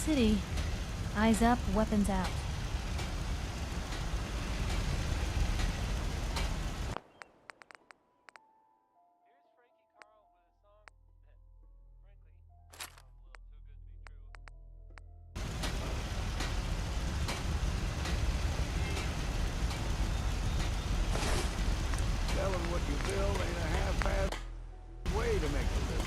city. Eyes up, weapons out. Selling what you build ain't a half-assed way to make a living.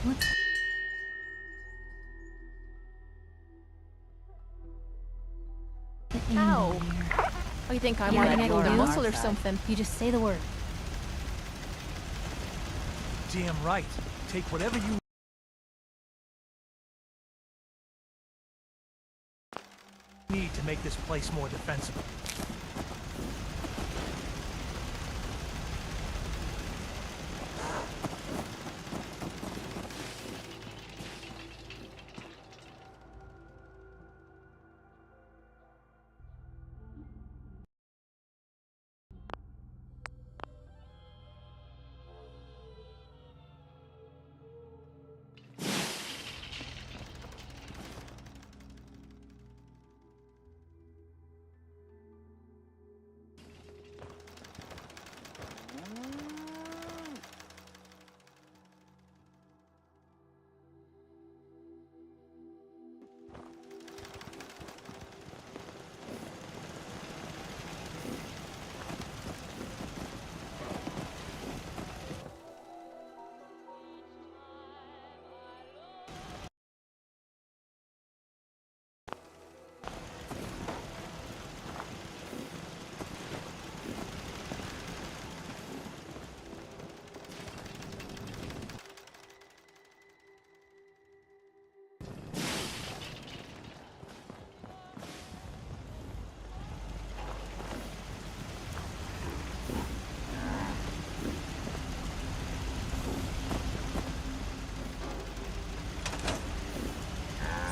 What's... Ow. Oh, you think I'm Yeah, like I your do. muscle or something? You just say the word. Damn right. Take whatever you need to make this place more defensible.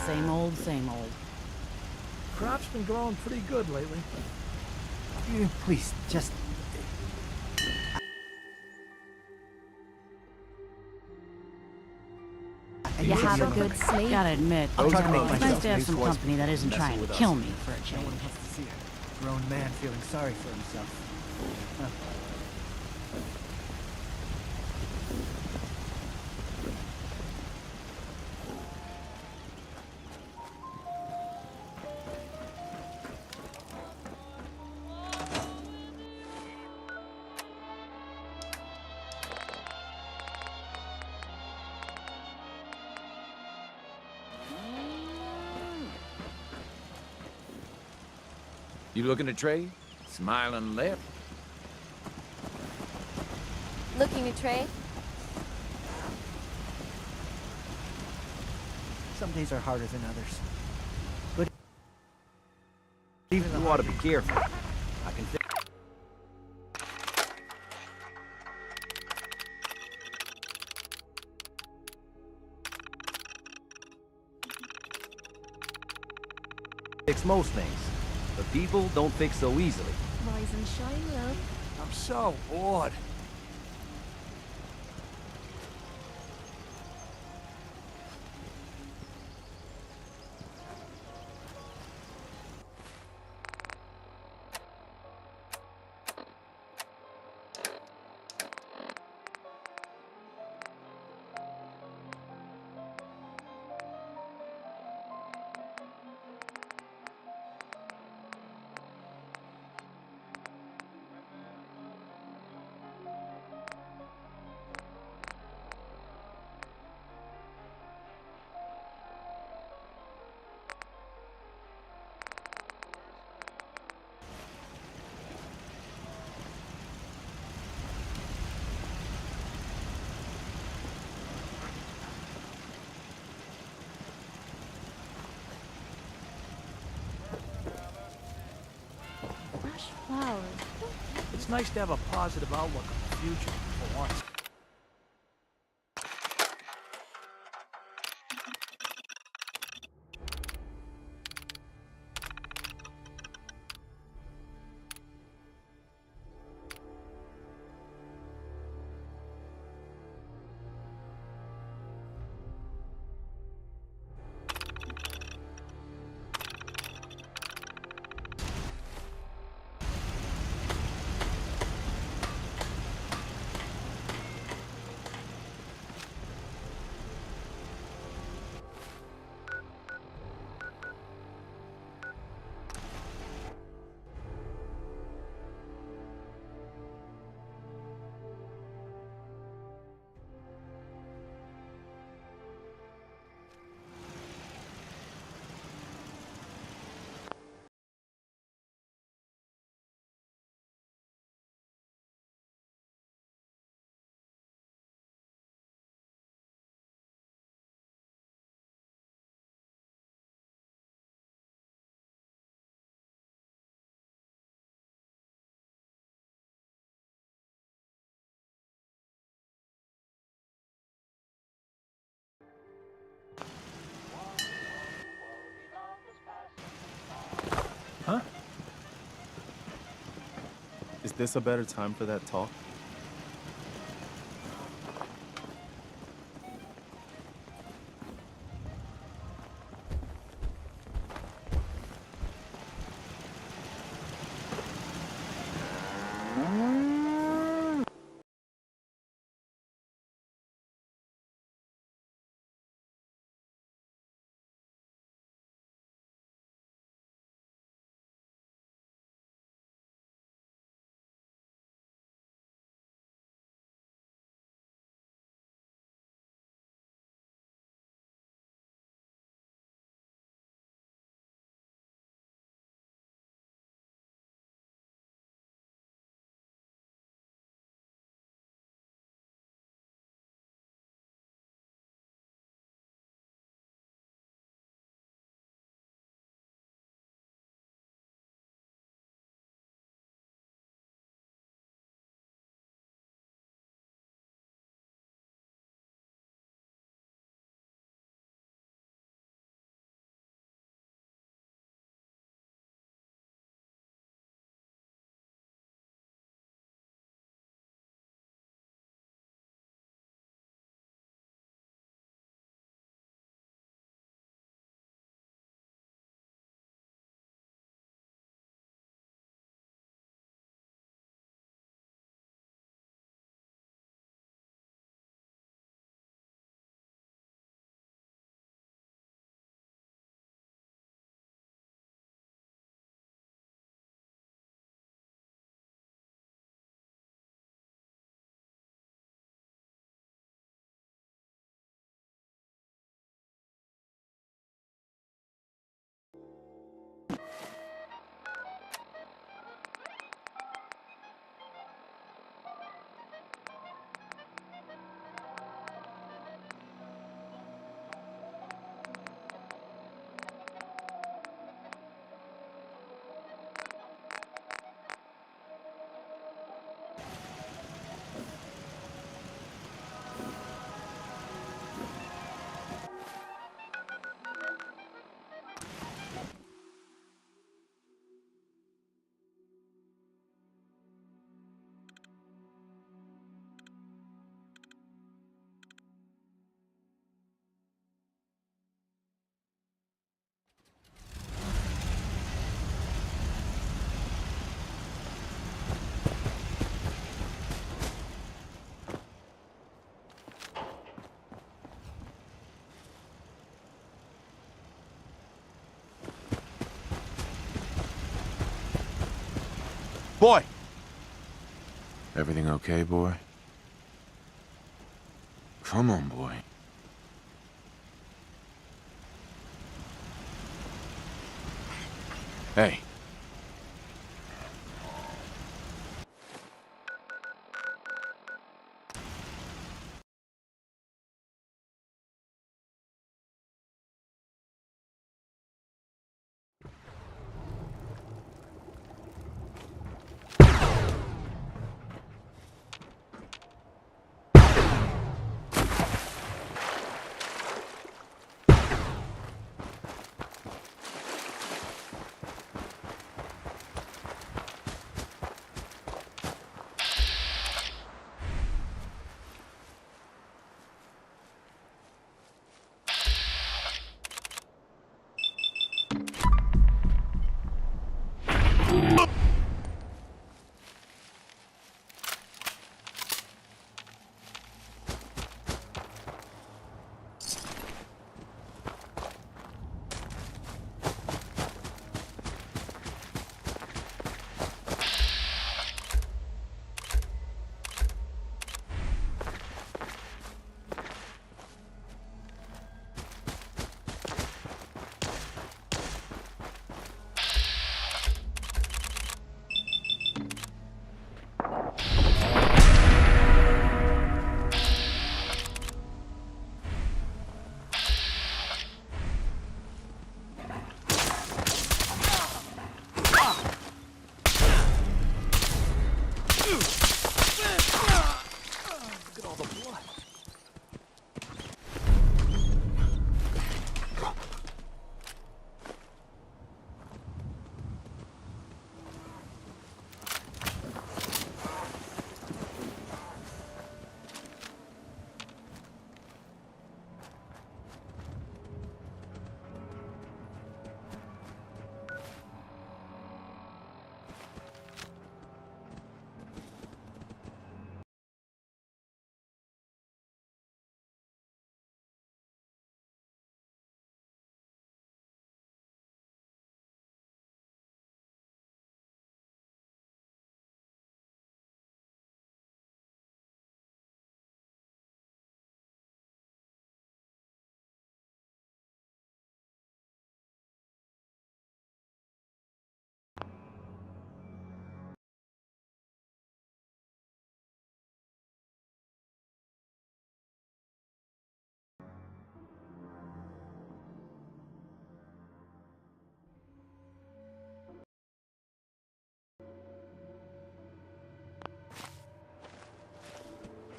Same old, same old. Crop's been growing pretty good lately. Please, just... You have a good sleep? Gotta admit, I'll try to make it's myself nice to have move some towards company that isn't messing trying to with kill us. me for a No change. one wants to see a grown man feeling sorry for himself. Huh. You looking to trade? Smiling left. Looking to trade? Some days are harder than others. But even you ought to be careful. I can fix most things, but people don't fix so easily. Rise and shine, love. I'm so bored. Fresh flowers. It's nice to have a positive outlook on the future for once. Is this a better time for that talk? Boy! Everything okay, boy? Come on, boy. Hey.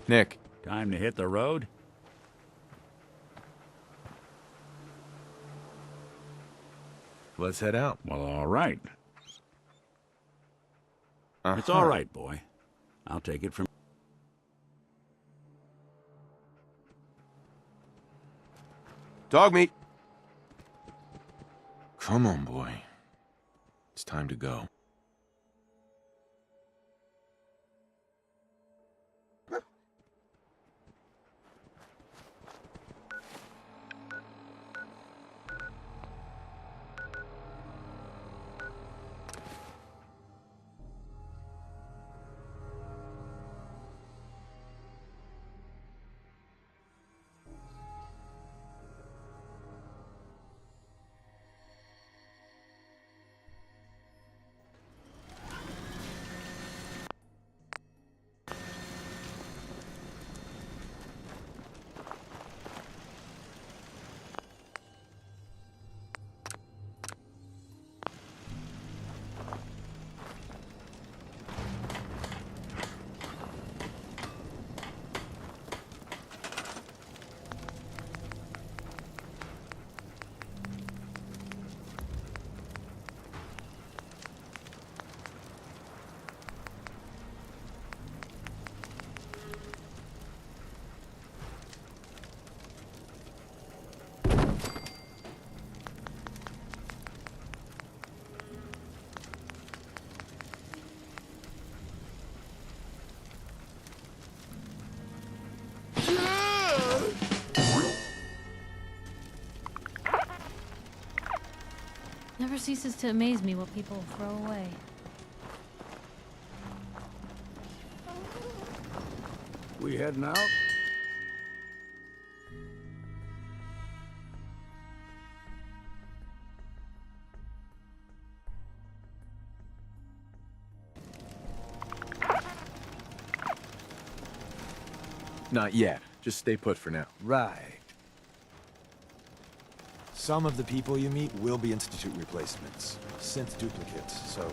Nick. Time to hit the road? Let's head out. Well, all right. It's Uh-huh. all right, boy. I'll take it from... Dog meat. Come on, boy. It's time to go. Never ceases to amaze me what people throw away. We heading out? Not yet. Just stay put for now. Right. Some of the people you meet will be Institute replacements, synth duplicates, so...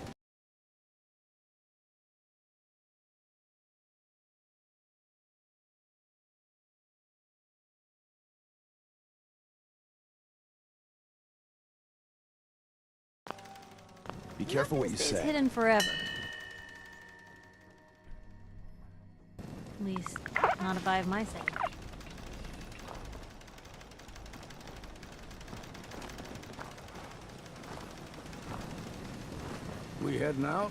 Be careful what you It's say. hidden forever. At least, not if I have my say. We heading out?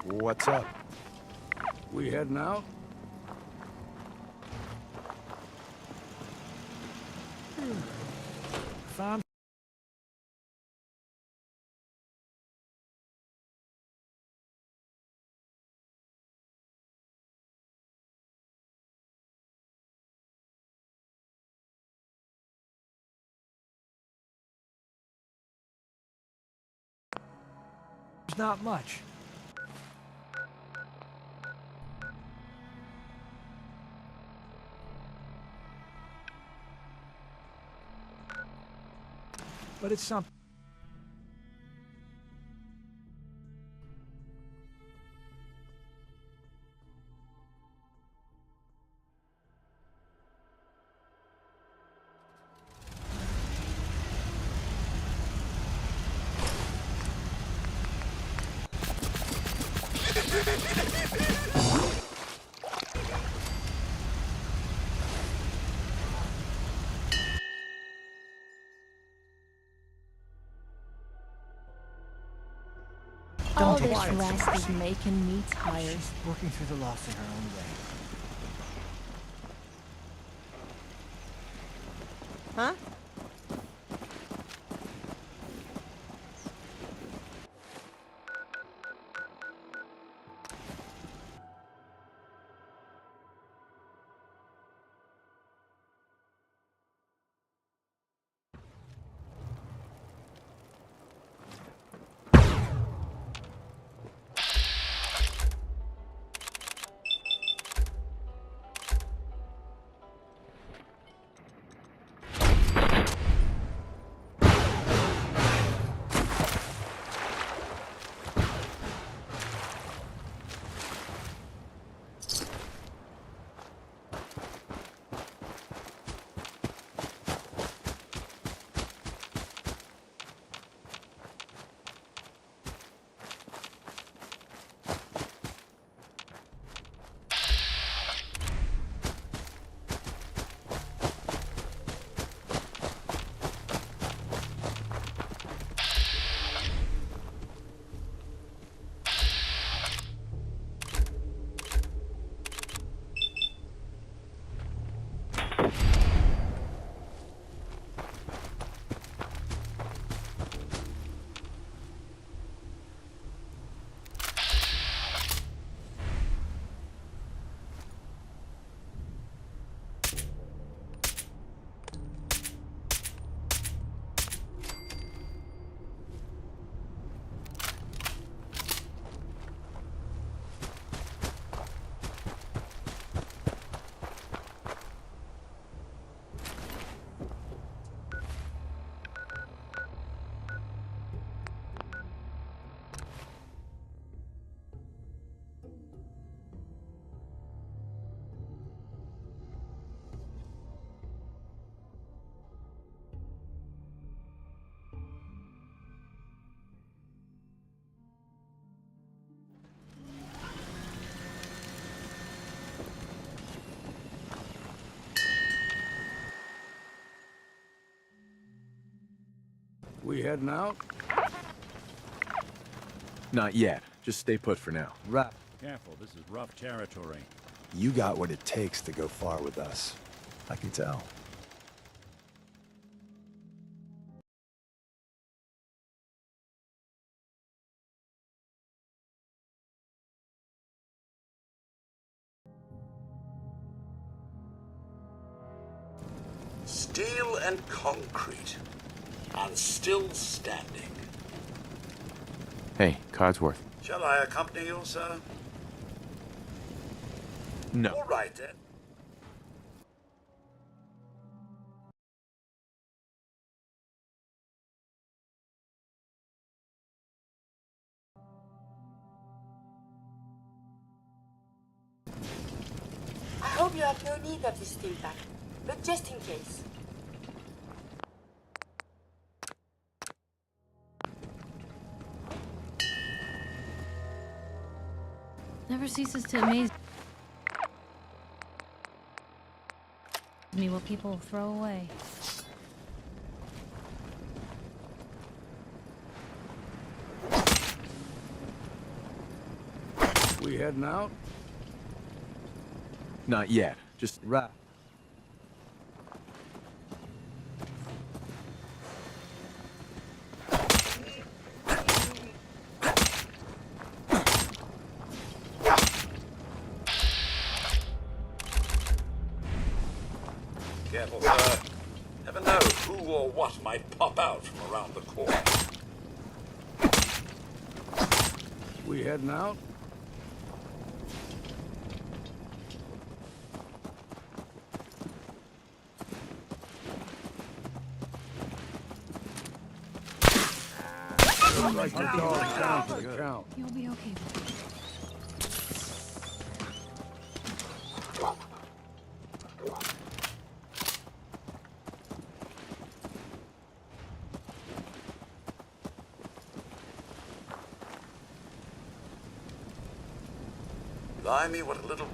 What's up? We heading out? Found not much. But it's something. All Don't this worry. rest is making me tired. She's working through the loss in her own way. Huh? We heading out? Not yet. Just stay put for now. Right. Careful, this is rough territory. You got what it takes to go far with us. I can tell. Steel and concrete. And still standing. Hey, Codsworth. Shall I accompany you, sir? No. All right, then. I hope you have no need of this steel pack, but just in case. Never ceases to amaze me what people throw away. We heading out? Not yet. Just Right. Careful, sir. Never know who or what might pop out from around the corner. We heading out? Looks like the dog's down for the count. You'll be okay. Blimey, what a little...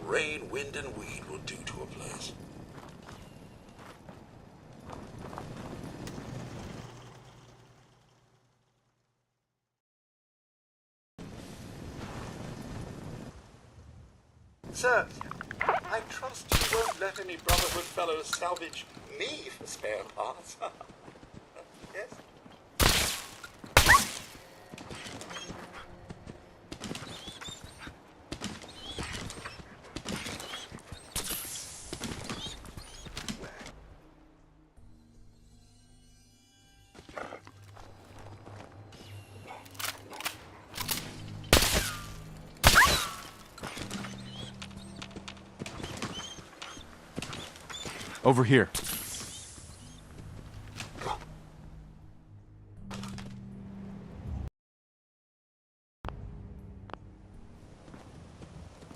rain, wind, and weed will do to a place. Sir, I trust you won't let any Brotherhood fellows salvage me for spare parts. Yes? Over here.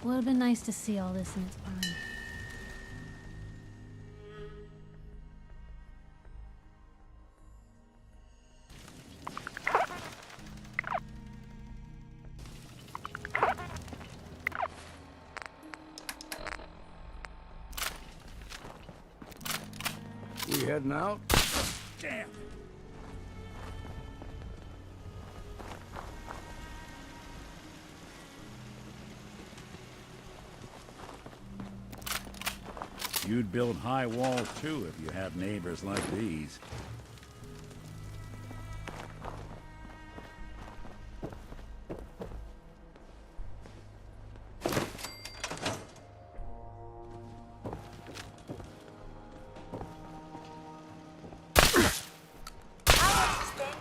Would have been nice to see all this in its prime. We heading out? Damn! You'd build high walls too if you had neighbors like these.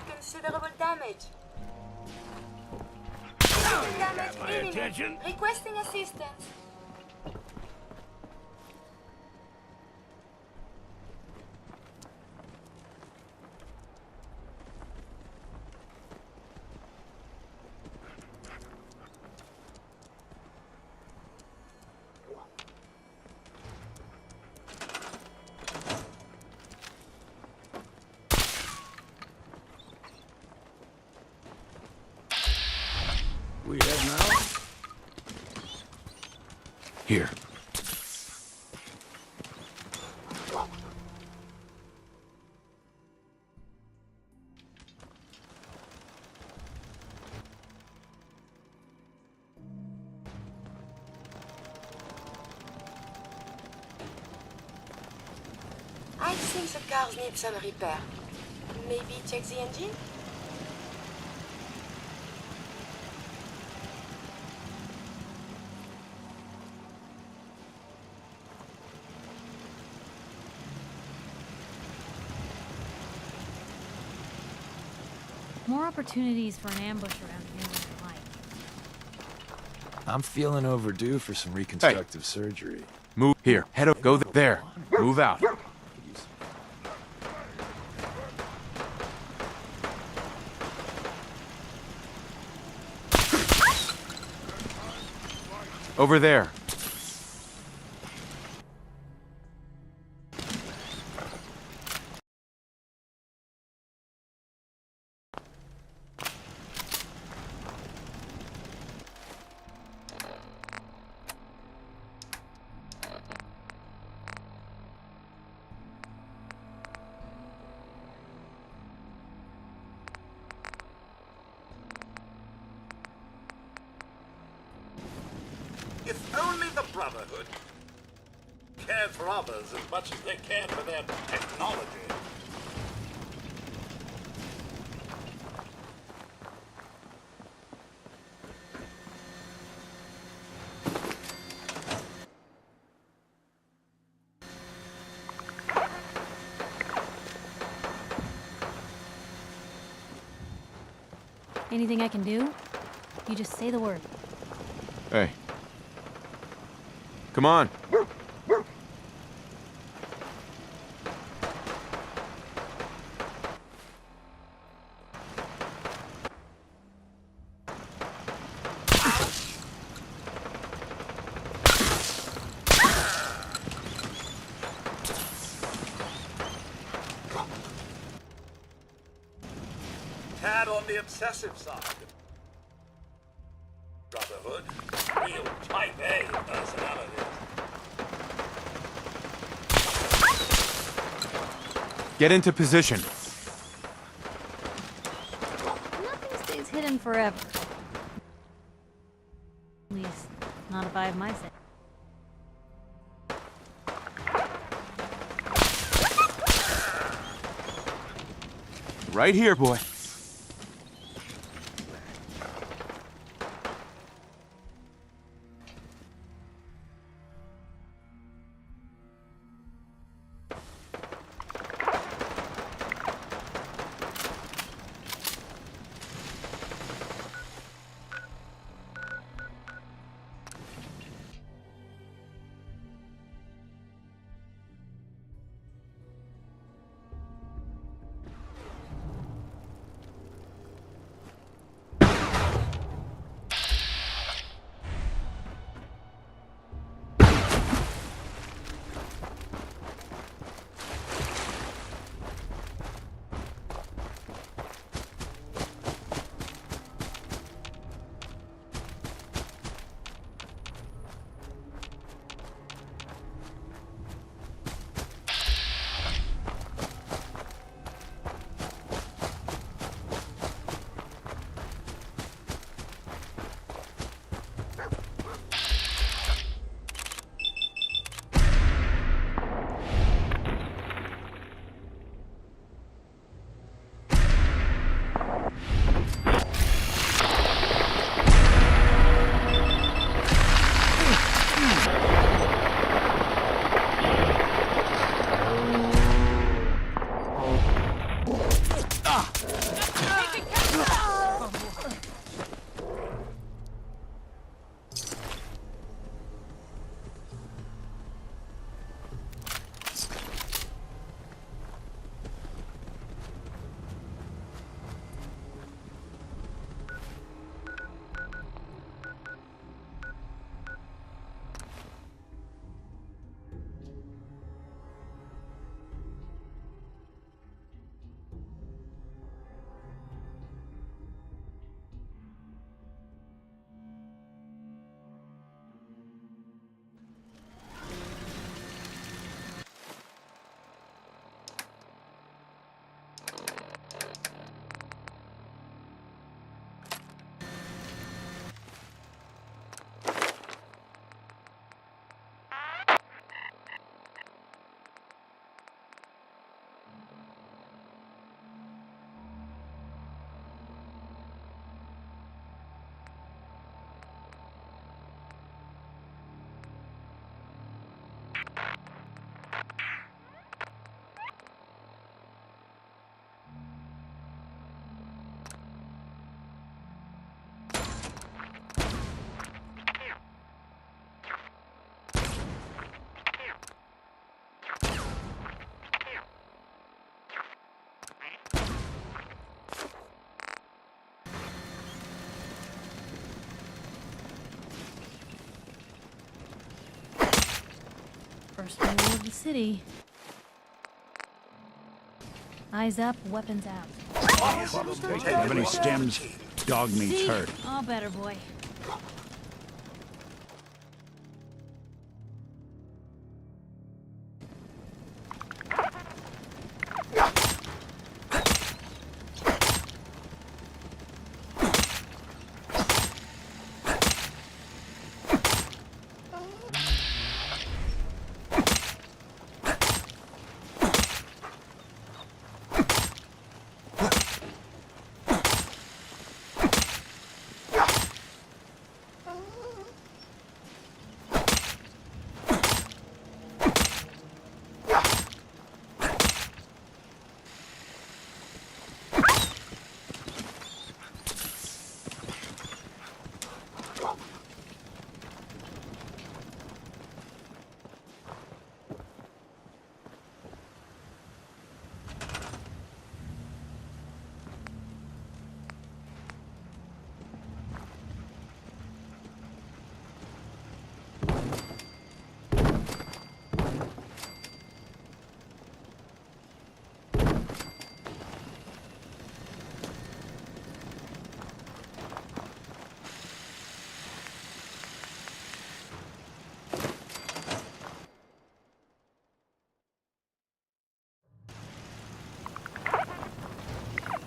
Considerable damage. Damage imminent. Attention! Requesting assistance. We heading out? Here. I think the cars need some repair. Maybe check the engine? More opportunities for an ambush around here than I like. I'm feeling overdue for some reconstructive surgery. Move here. Head up. Go there. Move out. Over there. If only the Brotherhood cared for others as much as they cared for their technology. Anything I can do? You just say the word. Hey. Come on. Tad on the obsessive side. Brotherhood. Real type A personalities. Get into position. Nothing stays hidden forever. At least, not if I have my say. Right here, boy. First rule of the city. Eyes up, weapons out. Have any stems? Dog meat's See? hurt. All better, boy.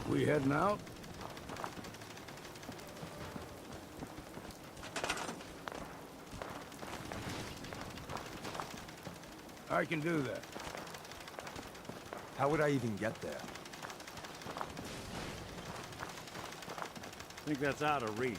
We heading out? I can do that. How would I even get there? I think that's out of reach.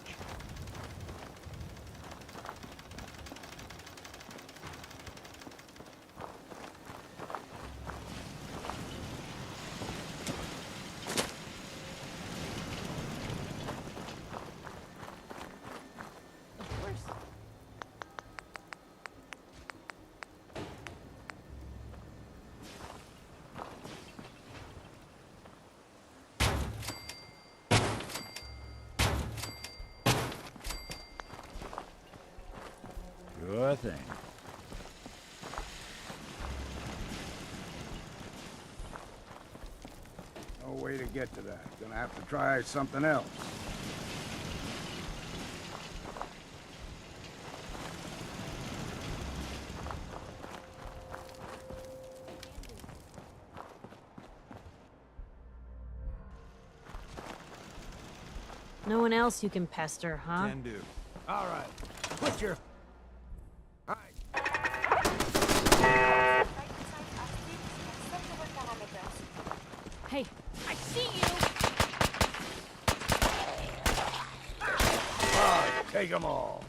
Sure thing. No way to get to that. Gonna have to try something else. No one else you can pester, huh? Can do. All right. Put your... All right. Hey, I see you! Take them all.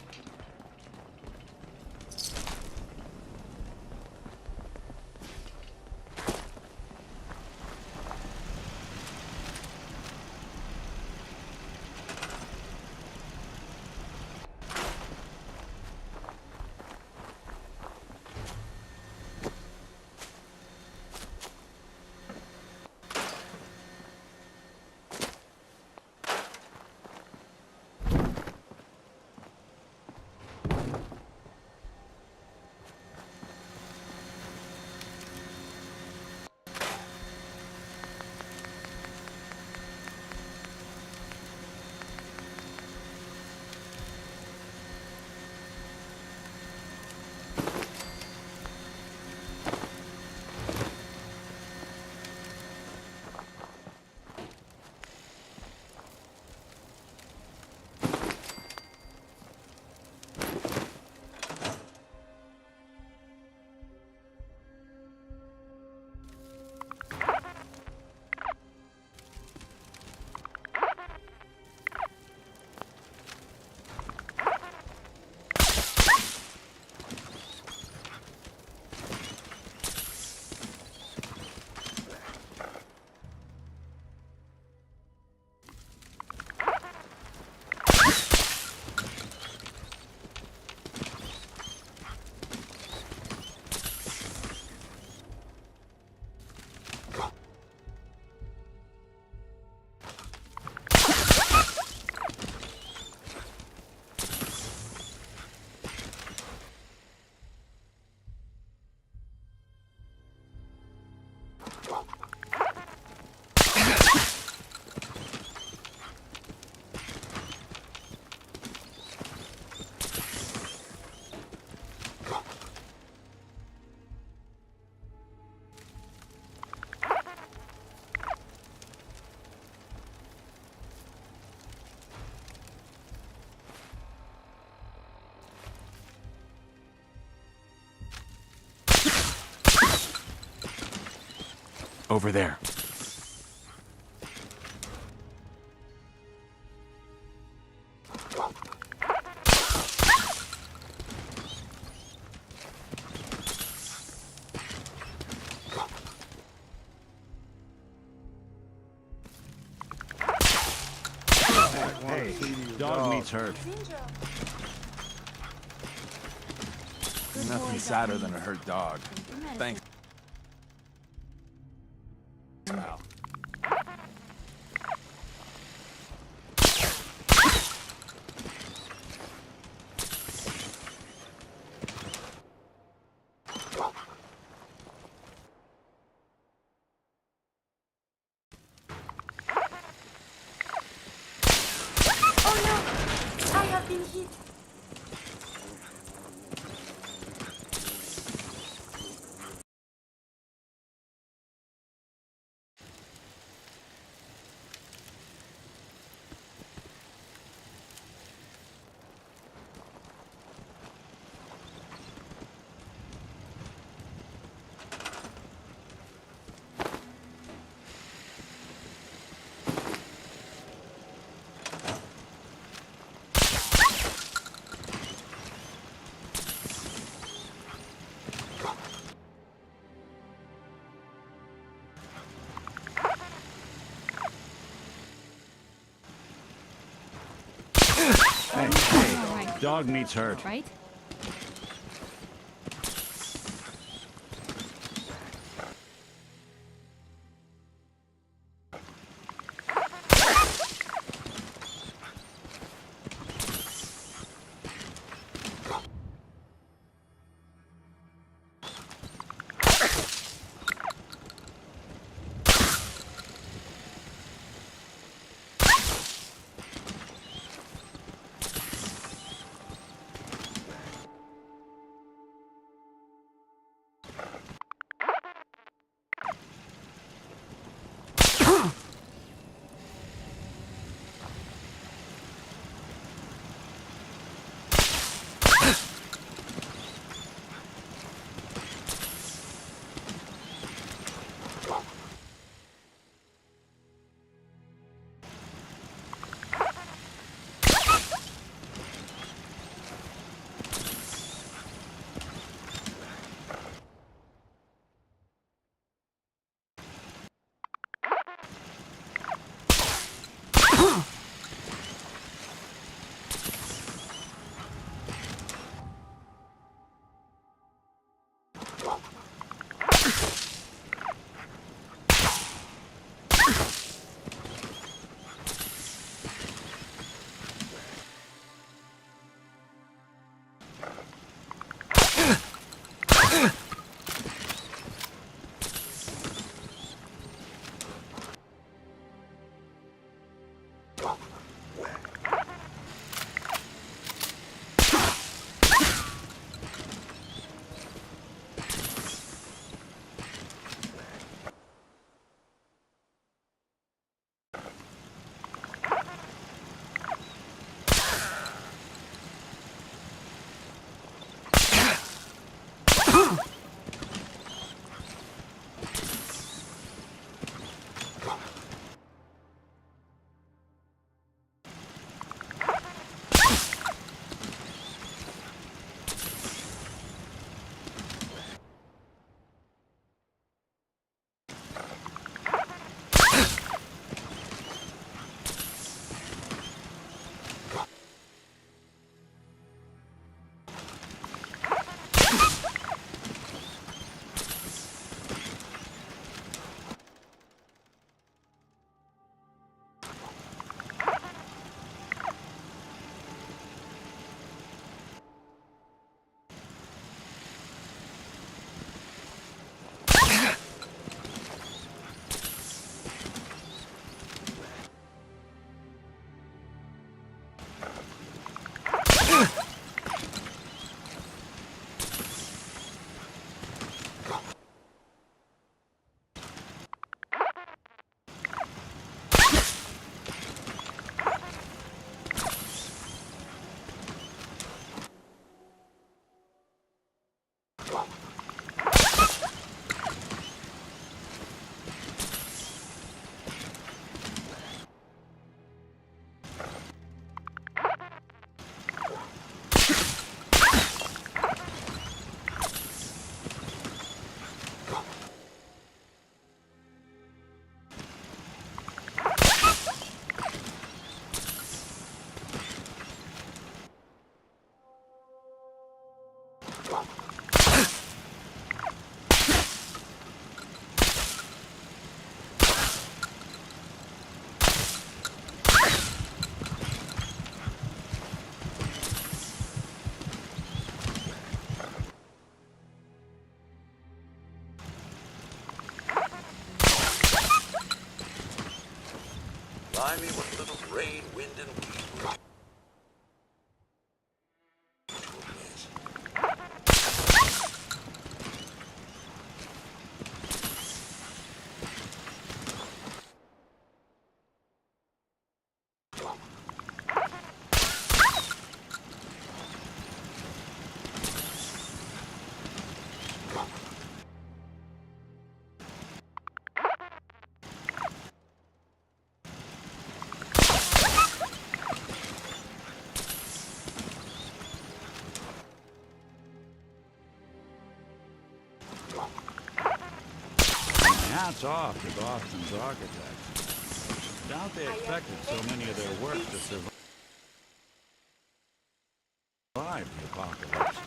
Over there. Hey, dog meat's hurt. Nothing sadder than a hurt dog. Thanks. Pal. Oh no! I have been hit. Hey, All right. dog meat's hurt. Right? remind me what little rain, wind, and weed will do. Hats off to Boston's architects. Doubt they expected so many of their work to survive the apocalypse.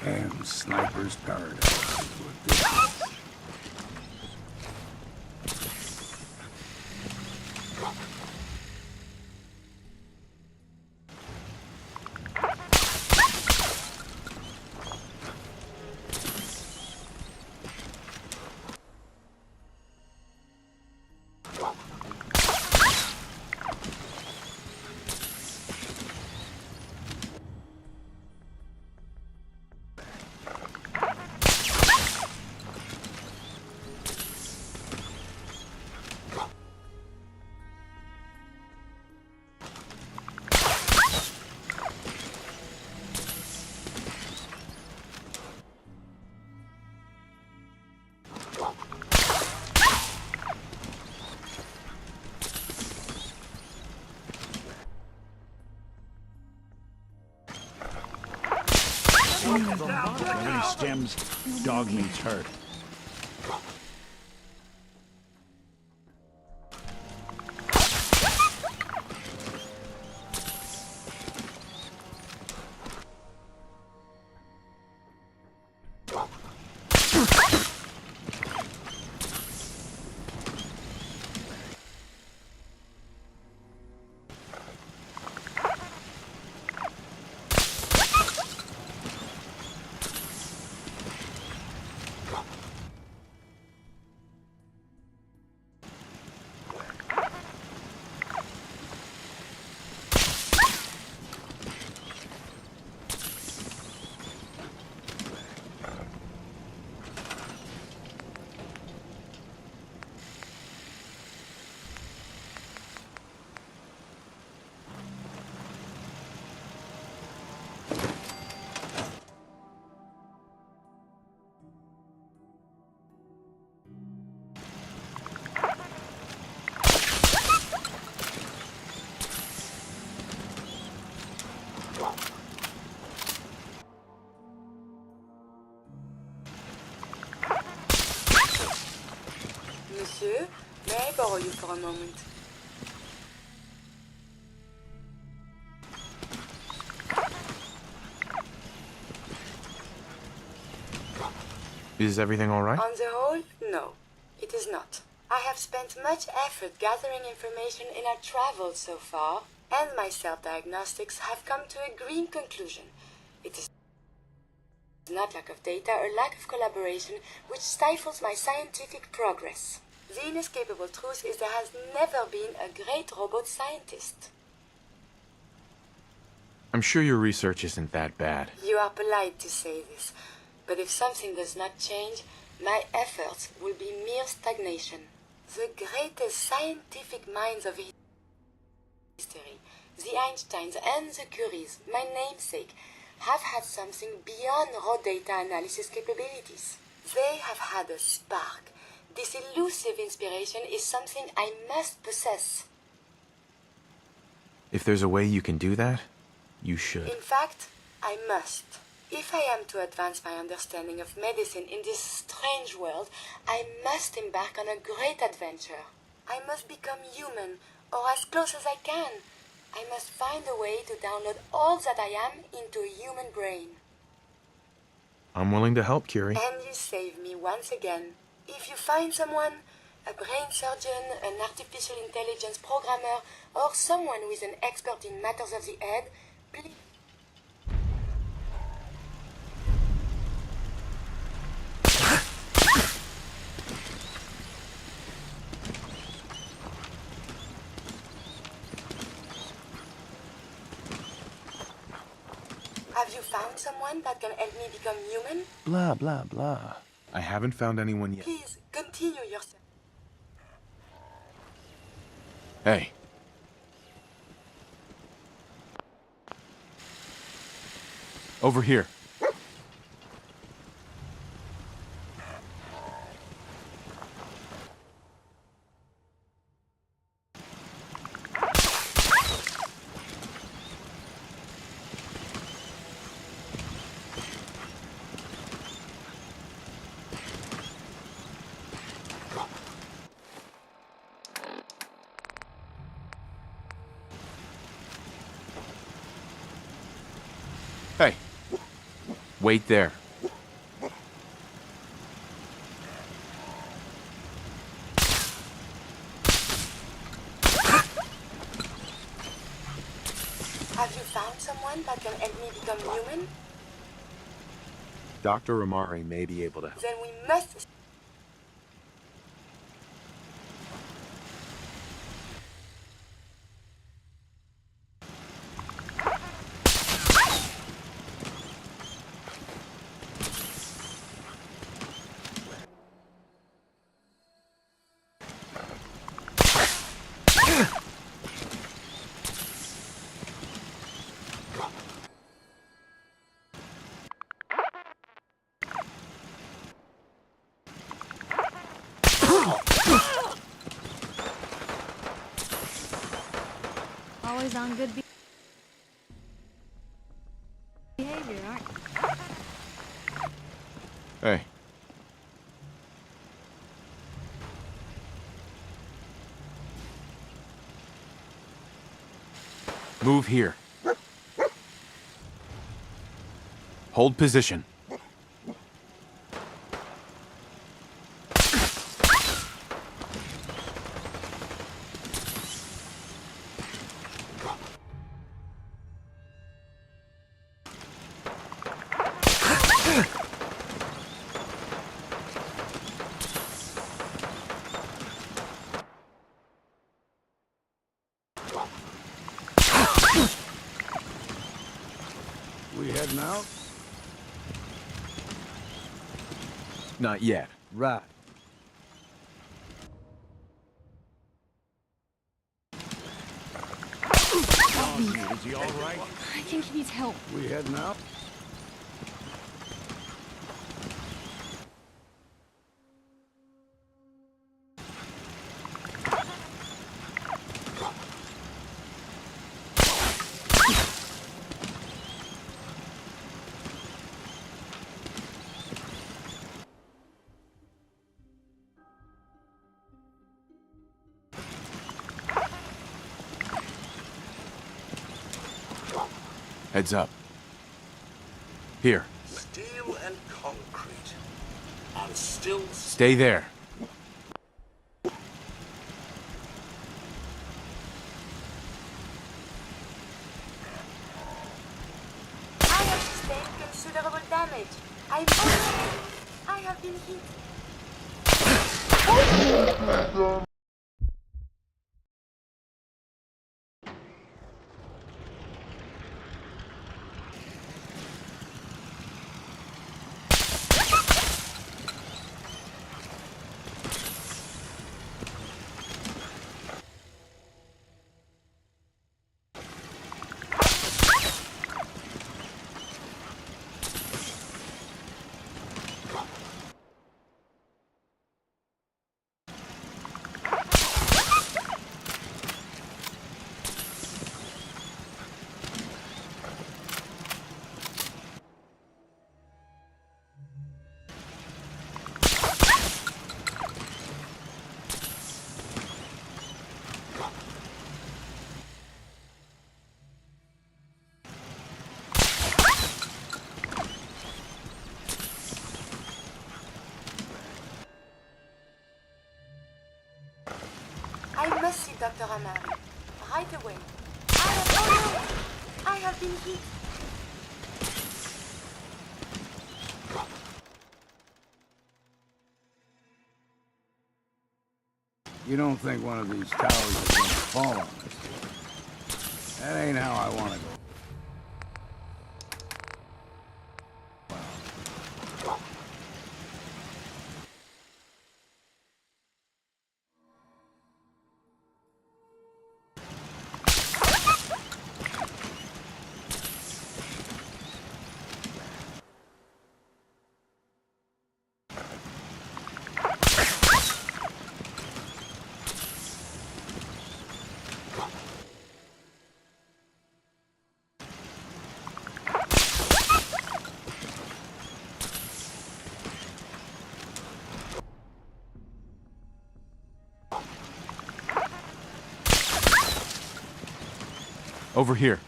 Damn sniper's paradise is what this is. Everything stems, dog meat's hurt. Monsieur, may I borrow you for a moment? Is everything all right? On the whole, no, it is not. I have spent much effort gathering information in our travels so far, and my self-diagnostics have come to a green conclusion. It is not lack of data or lack of collaboration which stifles my scientific progress. The inescapable truth is there has never been a great robot scientist. I'm sure your research isn't that bad. You are polite to say this, but if something does not change, my efforts will be mere stagnation. The greatest scientific minds of history, the Einsteins and the Curies, my namesake, have had something beyond raw data analysis capabilities. They have had a spark, This elusive inspiration is something I must possess. If there's a way you can do that, you should. In fact, I must. If I am to advance my understanding of medicine in this strange world, I must embark on a great adventure. I must become human, or as close as I can. I must find a way to download all that I am into a human brain. I'm willing to help, Curie. And you save me once again. If you find someone, a brain surgeon, an artificial intelligence programmer, or someone who is an expert in matters of the head, please. Have you found someone that can help me become human? Blah, blah, blah. I haven't found anyone yet. Please, continue your search. Hey. Over here. Hey. Wait there. Have you found someone that can help me become human? Dr. Amari may be able to help. Then we must. Always on good behavior, aren't you? Hey. Move here. Hold position. We heading out? Not yet. Right. Is he all right? I think he needs help. We heading out? Heads up. Here. Steel and concrete. And still Stay there. I have sustained considerable damage. I have been hit. see Dr. Amari. Right away. I have been hit. You don't think one of these towers is gonna fall on us, do you? That ain't how I wanna go. Over here.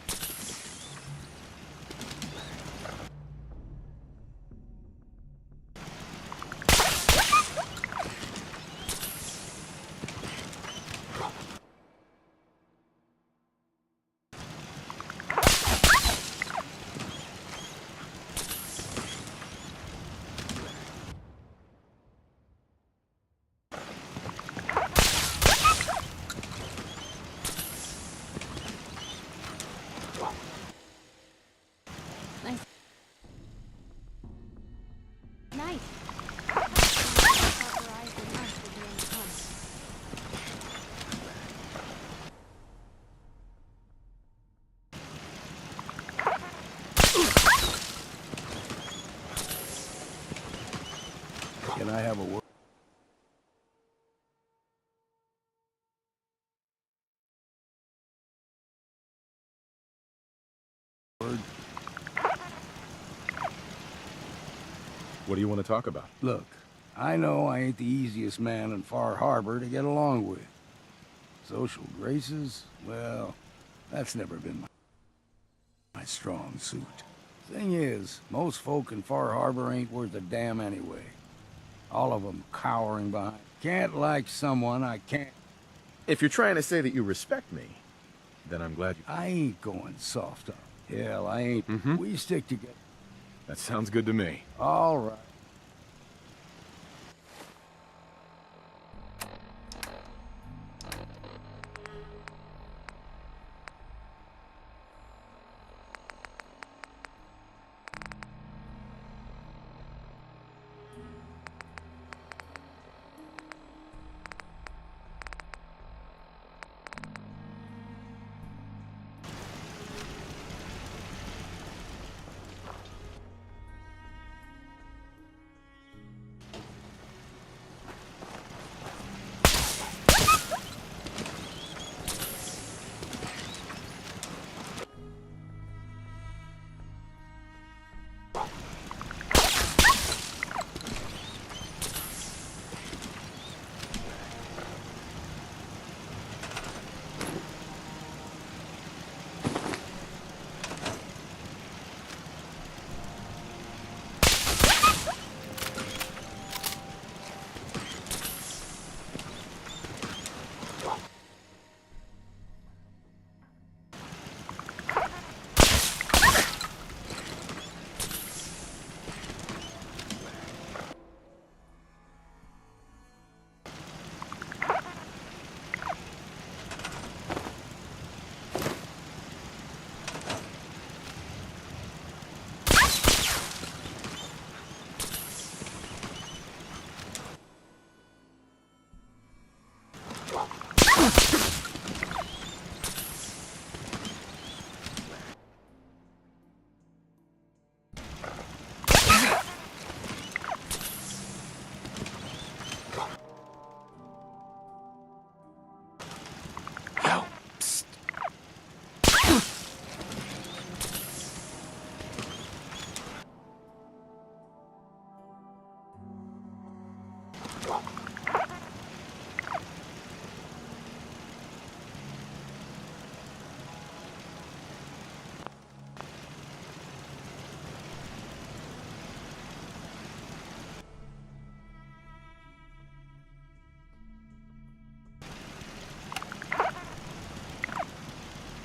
Nice. Can I have a word? What do you want to talk about? Look, I know I ain't the easiest man in Far Harbor to get along with. Social graces, well, that's never been my strong suit. Thing is, most folk in Far Harbor ain't worth a damn anyway. All of them cowering behind. Can't like someone I can't. If you're trying to say that you respect me, then I'm glad you... I ain't going soft on. Hell, I ain't. We stick together. That sounds good to me. All right.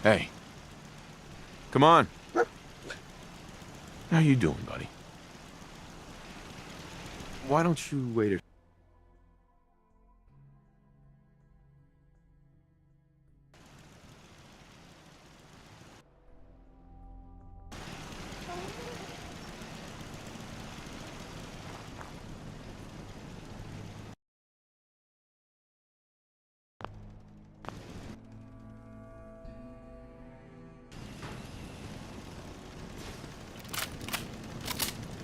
Hey. Come on. How you doing, buddy? Why don't you wait a...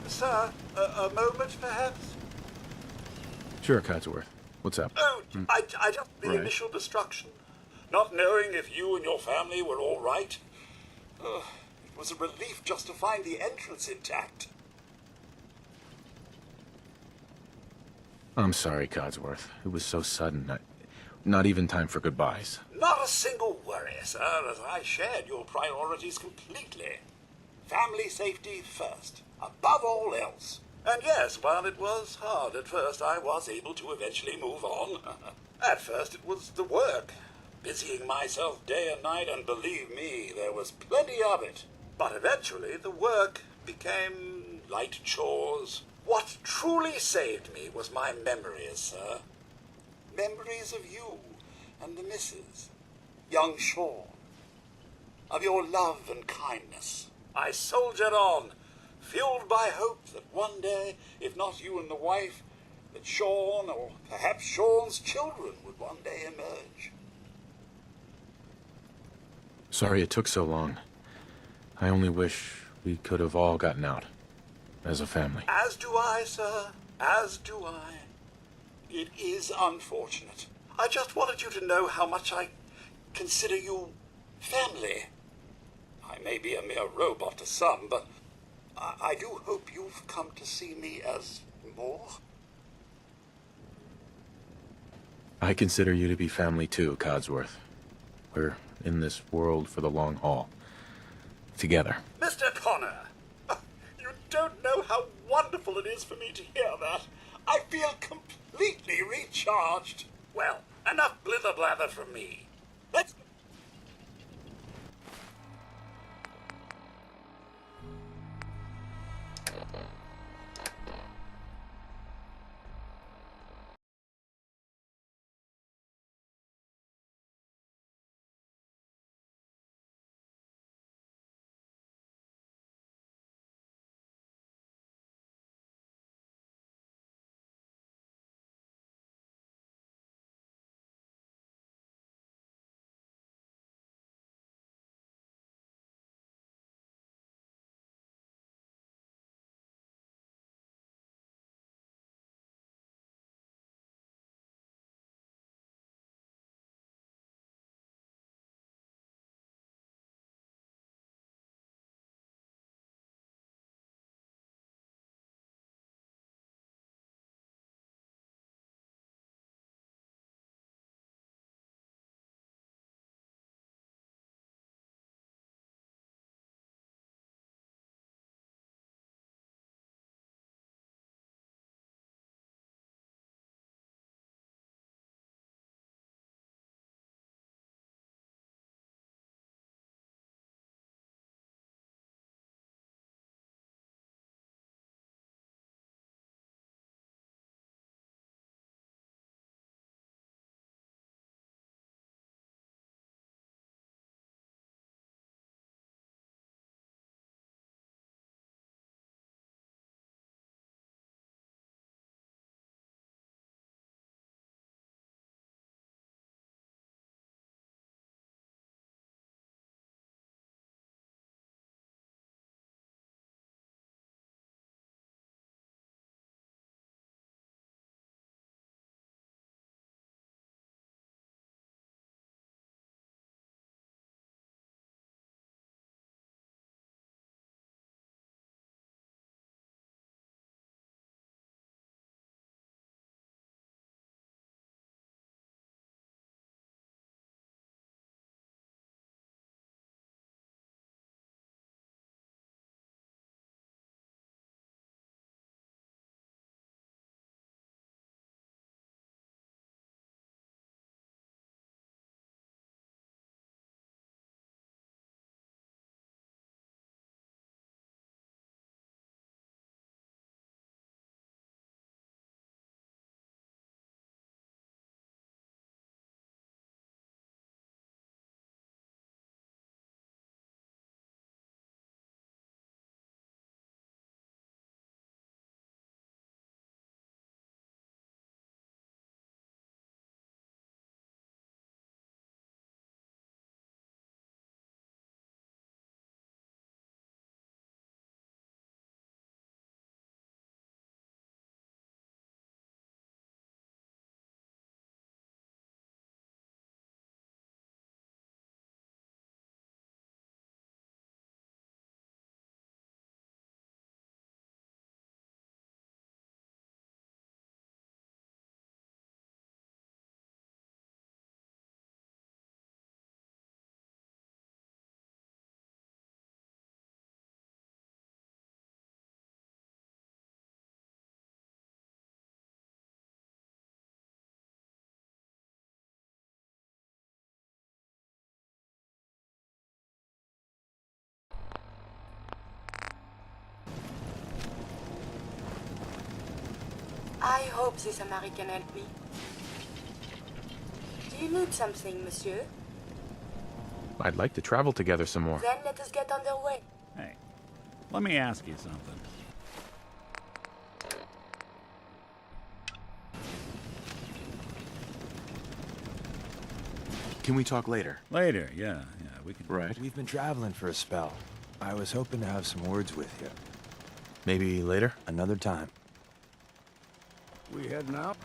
Sir, a moment perhaps? Sure, Codsworth. What's up? Oh, I just the Right. initial destruction. Not knowing if you and your family were all right. It was a relief just to find the entrance intact. I'm sorry, Codsworth. It was so sudden. Not even time for goodbyes. Not a single worry, sir, as I shared your priorities completely. Family safety first, above all else. And yes, while it was hard at first, I was able to eventually move on. At first it was the work, busying myself day and night, and believe me, there was plenty of it. But eventually the work became light chores. What truly saved me was my memories, sir. Memories of you and the missus, young Sean, of your love and kindness. I soldiered on, fueled by hope that one day, if not you and the wife, that Sean, or perhaps Sean's children, would one day emerge. Sorry it took so long. I only wish we could have all gotten out. As a family. As do I, sir. As do I. It is unfortunate. I just wanted you to know how much I consider you family. I may be a mere robot to some, but I do hope you've come to see me as more. I consider you to be family too, Codsworth. We're in this world for the long haul. Together. Mr. Connor, you don't know how wonderful it is for me to hear that. I feel completely recharged. Well, enough blither-blather from me. Let's... I hope this American helped me. Do you need something, monsieur? I'd like to travel together some more. Then let us get underway. Hey, let me ask you something. Can we talk later? Later, yeah, we can... Right. We've been traveling for a spell. I was hoping to have some words with you. Maybe later? Another time. We heading out?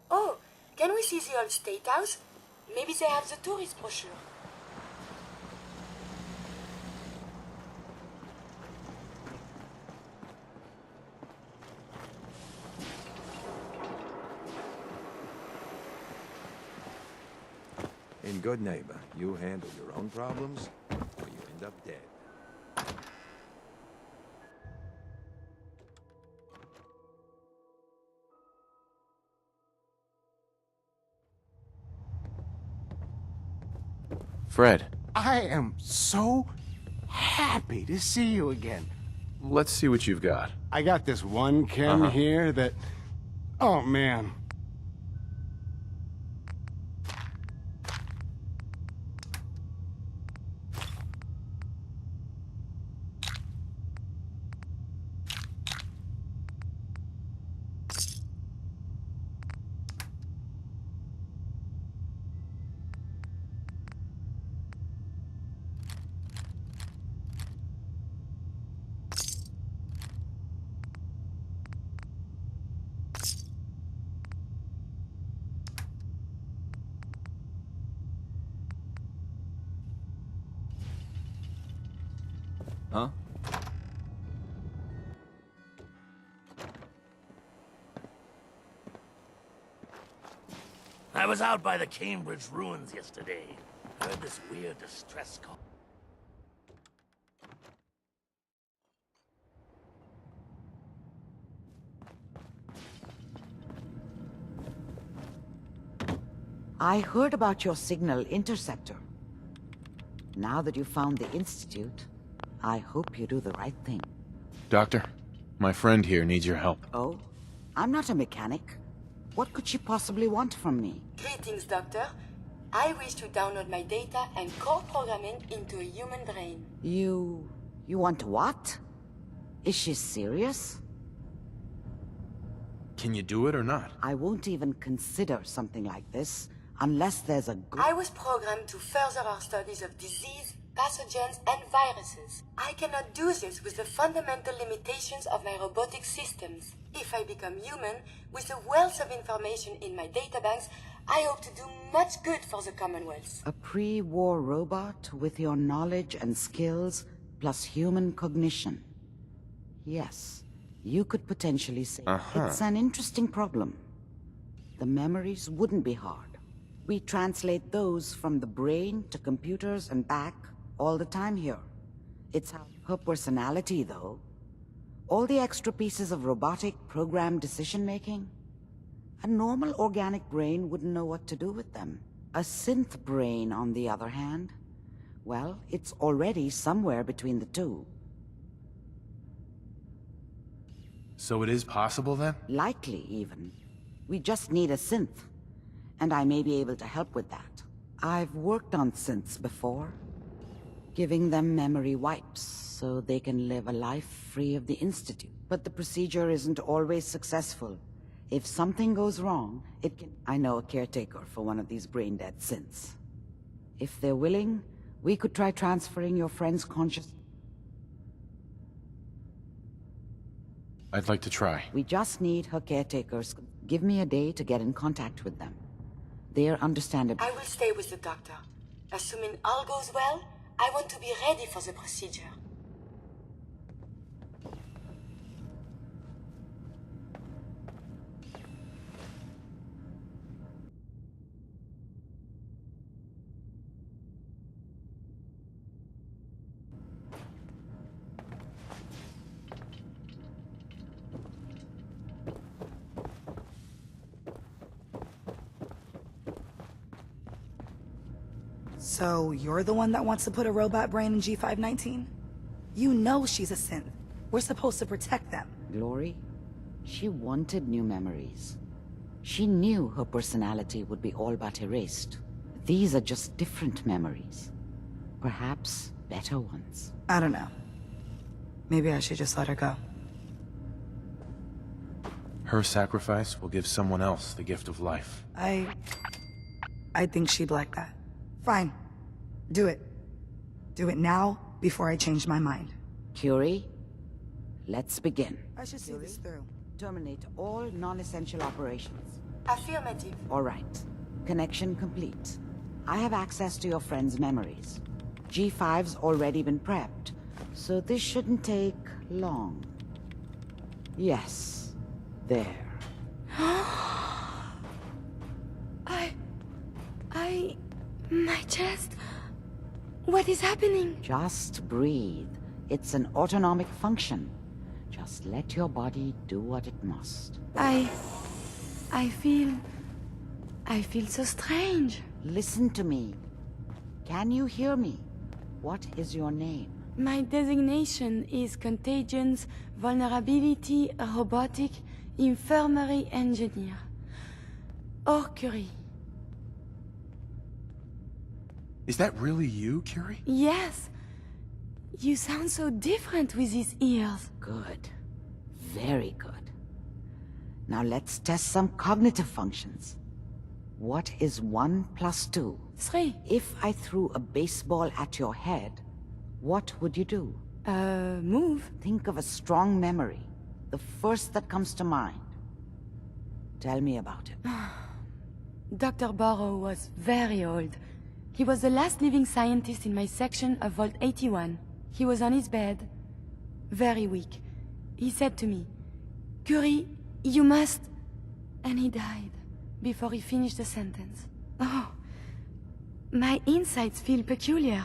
Oh, can we see the old State House? Maybe they have the tourist brochure. In good neighbor, you handle your own problems, or you end up dead. Fred, I am so happy to see you again. let's see what you've got. I got this one chem here that... Oh, man. Huh? I was out by the Cambridge ruins yesterday. Heard this weird distress call. I heard about your signal interceptor. Now that you found the Institute, I hope you do the right thing. Doctor, my friend here needs your help. Oh? I'm not a mechanic. What could she possibly want from me? Greetings, Doctor. I wish to download my data and core programming into a human brain. You want what? Is she serious? Can you do it or not? I won't even consider something like this unless there's a good... I was programmed to further our studies of disease, pathogens, and viruses. I cannot do this with the fundamental limitations of my robotic systems. If I become human, with the wealth of information in my databanks, I hope to do much good for the Commonwealth. A pre-war robot with your knowledge and skills plus human cognition. Yes, you could potentially say it's an interesting problem. The memories wouldn't be hard. We translate those from the brain to computers and back all the time here. It's how her personality, though. All the extra pieces of robotic programmed decision-making. A normal organic brain wouldn't know what to do with them. A synth brain, on the other hand, well, it's already somewhere between the two. So it is possible then? Likely, even. We just need a synth. And I may be able to help with that. I've worked on synths before. Giving them memory wipes so they can live a life free of the Institute. But the procedure isn't always successful. If something goes wrong, it can... I know a caretaker for one of these brain-dead synths. If they're willing, we could try transferring your friend's consciousness. I'd like to try. We just need her caretakers. Give me a day to get in contact with them. They're understandable. I will stay with the doctor. Assuming all goes well, I want to be ready for the procedure. So you're the one that wants to put a robot brain in G519? You know she's a synth. We're supposed to protect them. Glory, she wanted new memories. She knew her personality would be all but erased. These are just different memories. Perhaps better ones. I don't know. Maybe I should just let her go. Her sacrifice will give someone else the gift of life. I think she'd like that. Fine. Do it. Do it now, before I change my mind. Curie, let's begin. I should see this through. Terminate all non-essential operations. Affirmative. All right. Connection complete. I have access to your friend's memories. G5's already been prepped, so this shouldn't take long. Yes. There. My chest. What is happening? Just breathe. It's an autonomic function. Just let your body do what it must. I feel so strange. Listen to me. Can you hear me? What is your name? My designation is Contagions, Vulnerability, Robotic, Infirmary Engineer. Or Curie. Is that really you, Curie? Yes. You sound so different with these ears. Good. Very good. Now let's test some cognitive functions. What is 1 + 2? 3. If I threw a baseball at your head, what would you do? Move. Think of a strong memory. The first that comes to mind. Tell me about it. Dr. Burrow was very old. He was the last living scientist in my section of Vault 81. He was on his bed, very weak. He said to me, "Curie, you must..." And he died before he finished the sentence. Oh, my insides feel peculiar.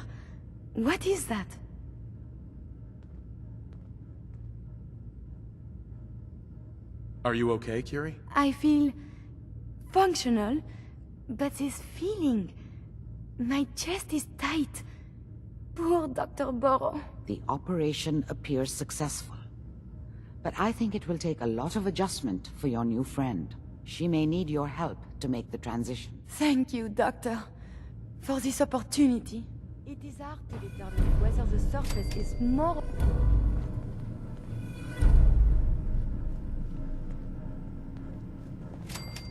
What is that? Are you okay, Curie? I feel functional, but this feeling, my chest is tight. Poor Dr. Burrow. The operation appears successful. But I think it will take a lot of adjustment for your new friend. She may need your help to make the transition. Thank you, Doctor, for this opportunity. It is hard to determine whether the surface is more...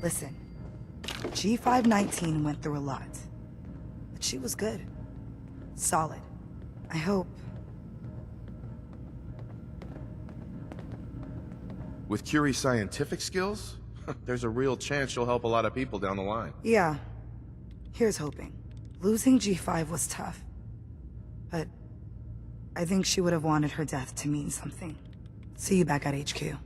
Listen, G519 went through a lot. But she was good. Solid. I hope... With Curie's scientific skills, there's a real chance she'll help a lot of people down the line. Yeah. Here's hoping. Losing G5 was tough. But I think she would have wanted her death to mean something. See you back at HQ.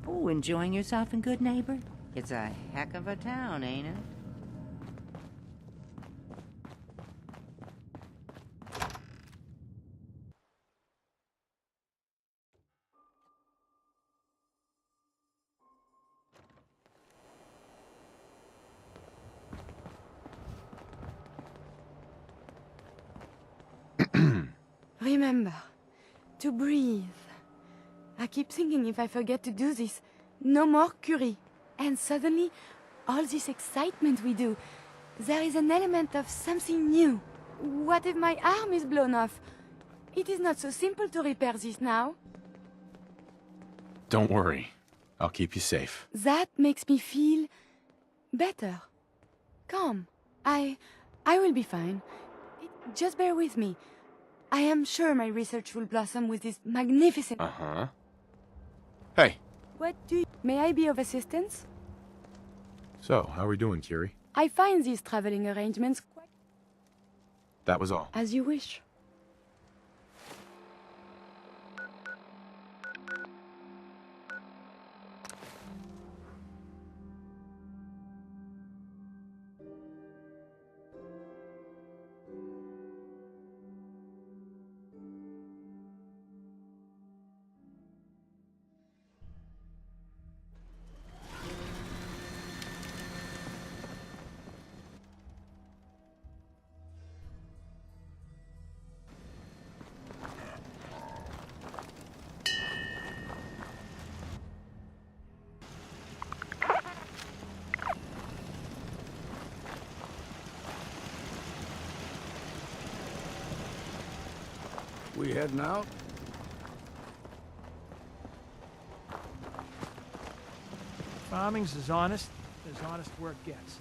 Oh, enjoying yourself in Good Neighbor? It's a heck of a town, ain't it? Remember, to breathe. I keep thinking if I forget to do this, no more Curie. And suddenly, all this excitement we do, there is an element of something new. What if my arm is blown off? It is not so simple to repair this now. Don't worry. I'll keep you safe. That makes me feel... better. Calm. I will be fine. Just bear with me. I am sure my research will blossom with this magnificent... Uh-huh. Hey. What do you... May I be of assistance? So, how are we doing, Curie? I find these traveling arrangements quite That was all. as you wish. We heading out? Farming's as honest work gets.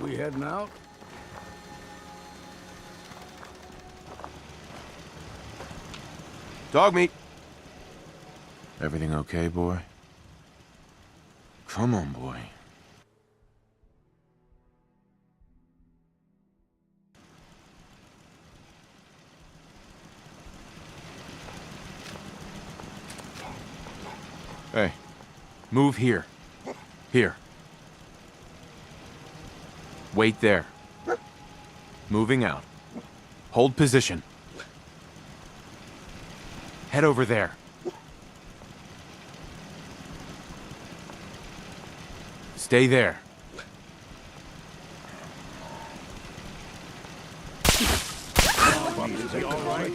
We heading out? Dog meat. Everything okay, boy? Come on, boy. Hey, move here. Here. Wait there. Moving out. Hold position. Head over there. Stay there. Is he all right?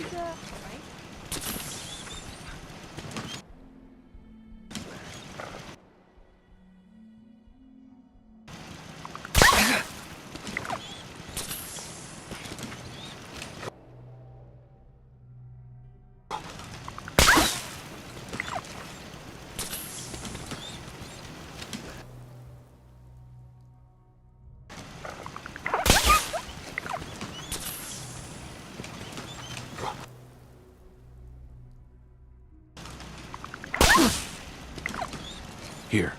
Here.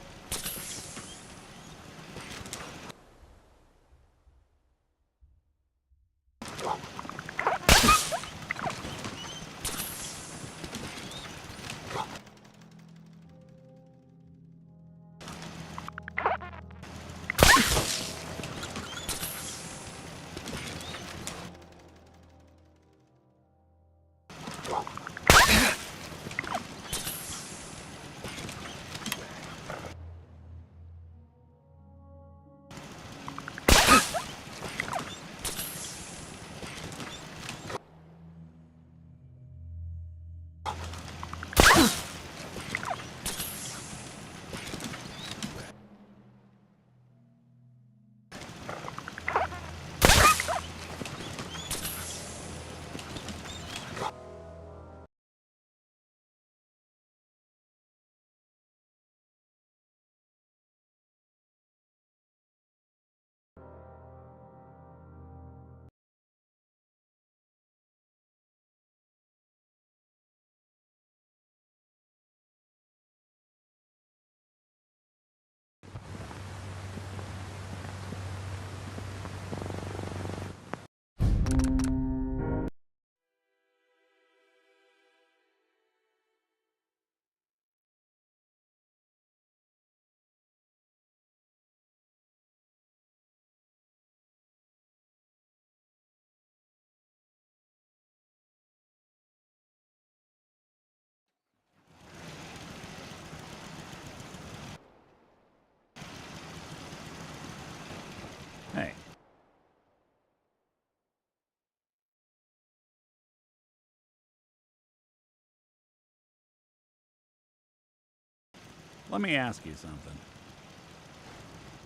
Let me ask you something.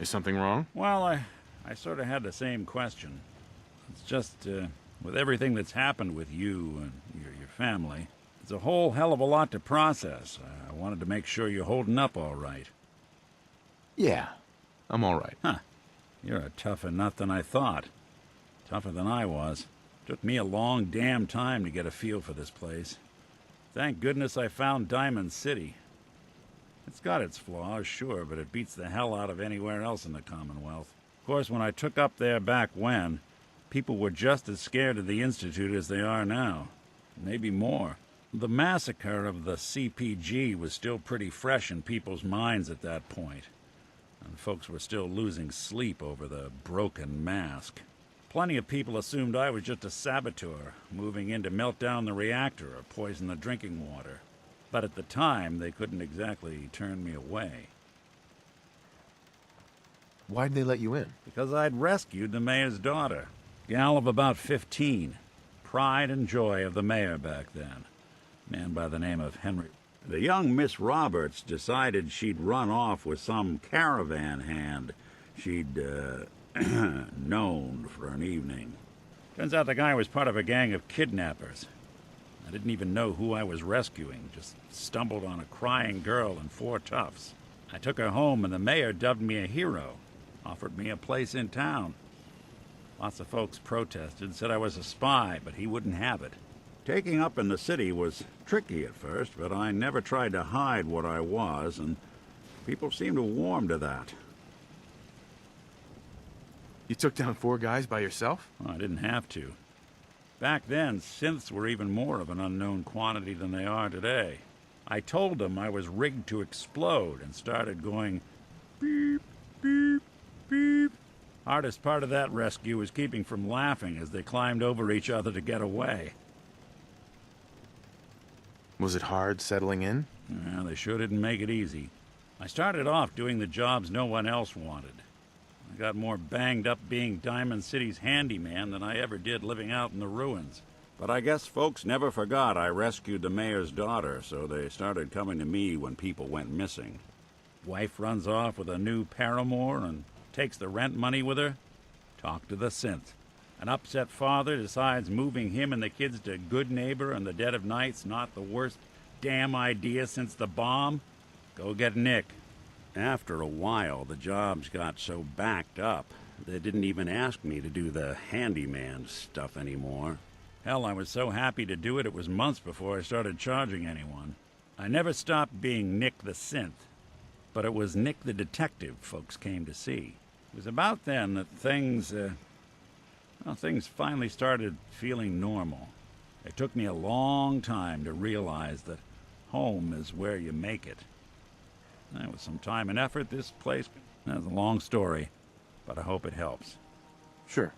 Is something wrong? Well, I sort of had the same question. It's just, with everything that's happened with you and your family, it's a whole hell of a lot to process. I wanted to make sure you're holding up all right. Yeah, I'm all right. Huh. You're a tougher nut than I thought. Tougher than I was. Took me a long damn time to get a feel for this place. Thank goodness I found Diamond City. It's got its flaws, sure, but it beats the hell out of anywhere else in the Commonwealth. Of course, when I took up there back when, people were just as scared of the Institute as they are now. Maybe more. The massacre of the CPG was still pretty fresh in people's minds at that point, and folks were still losing sleep over the broken mask. Plenty of people assumed I was just a saboteur, moving in to melt down the reactor or poison the drinking water. But at the time, they couldn't exactly turn me away. Why'd they let you in? Because I'd rescued the mayor's daughter. Gal of about 15. Pride and joy of the mayor back then. Man by the name of Henry. The young Miss Roberts decided she'd run off with some caravan hand she'd, known for an evening. Turns out the guy was part of a gang of kidnappers. I didn't even know who I was rescuing, just stumbled on a crying girl and 4 toughs. I took her home and the mayor dubbed me a hero, offered me a place in town. Lots of folks protested, said I was a spy, but he wouldn't have it. Taking up in the city was tricky at first, but I never tried to hide what I was, and people seemed to warm to that. You took down 4 guys by yourself? Well, I didn't have to. Back then, synths were even more of an unknown quantity than they are today. I told them I was rigged to explode and started going beep, beep, beep. Hardest part of that rescue was keeping from laughing as they climbed over each other to get away. Was it hard settling in? Yeah, they sure didn't make it easy. I started off doing the jobs no one else wanted. I got more banged up being Diamond City's handyman than I ever did living out in the ruins. But I guess folks never forgot I rescued the mayor's daughter, so they started coming to me when people went missing. Wife runs off with a new paramour and takes the rent money with her. Talk to the synth. An upset father decides moving him and the kids to Good Neighbor in the dead of night's not the worst damn idea since the bomb. Go get Nick. After a while, the jobs got so backed up, they didn't even ask me to do the handyman stuff anymore. Hell, I was so happy to do it, it was months before I started charging anyone. I never stopped being Nick the Synth, but it was Nick the Detective folks came to see. It was about then that things finally started feeling normal. It took me a long time to realize that home is where you make it. With some time and effort, this place has a long story, but I hope it helps. Sure.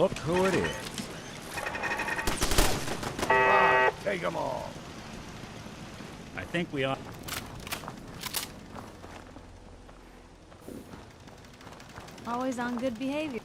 Look who it is. Take them all. I think we ought... Always on good behavior.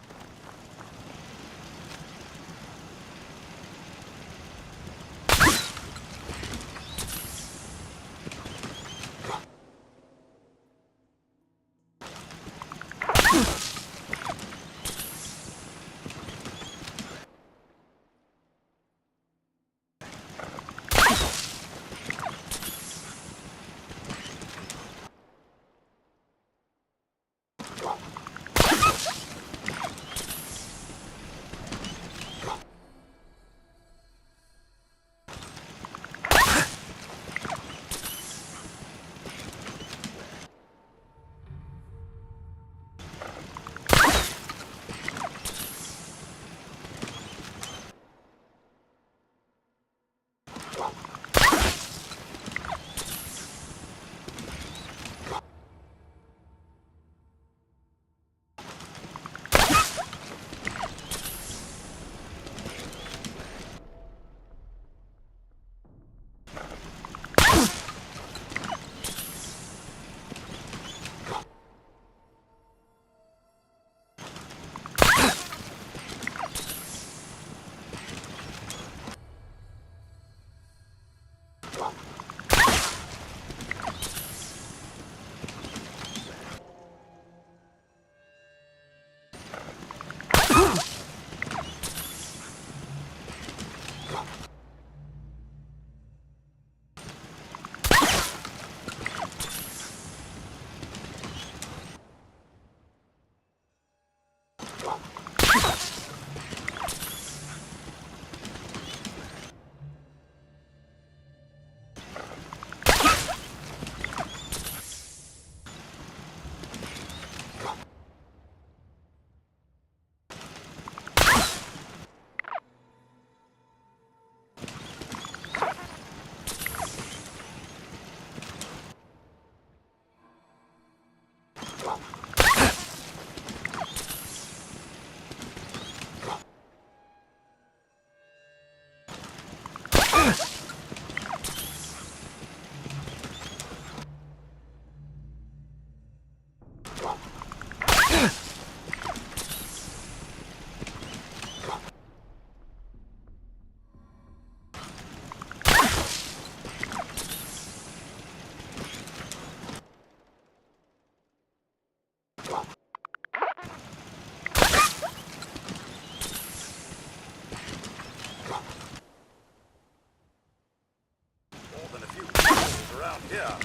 Yeah.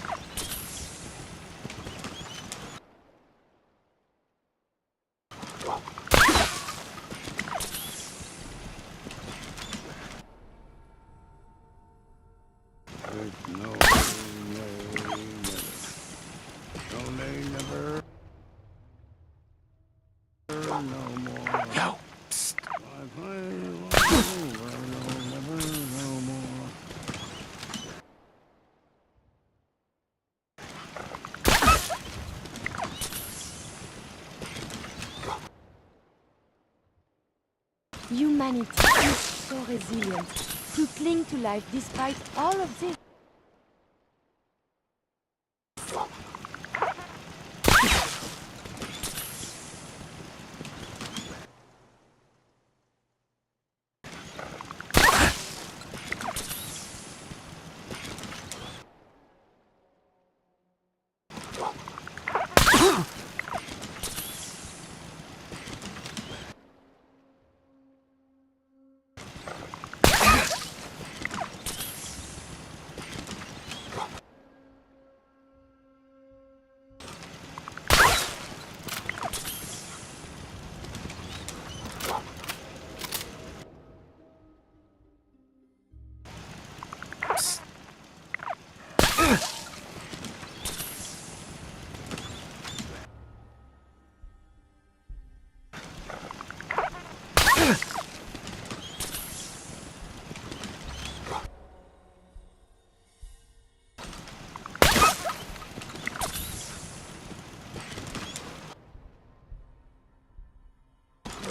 Humanity is so resilient to cling to life despite all of this.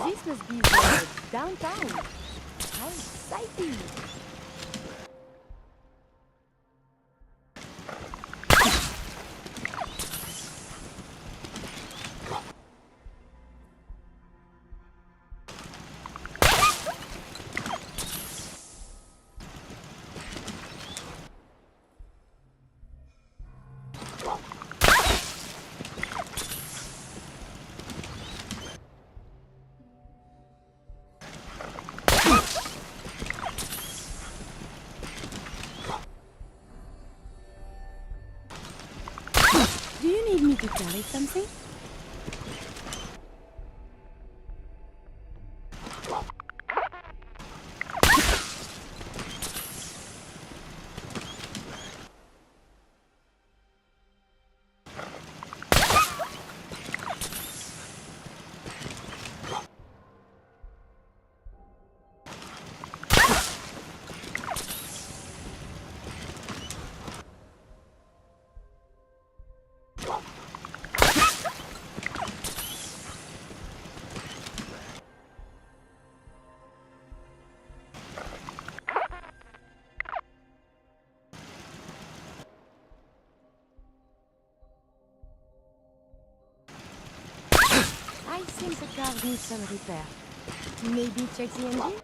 This must be the downtown. How exciting! Do you need me to carry something? I think the car needs some repair. Maybe check the engine?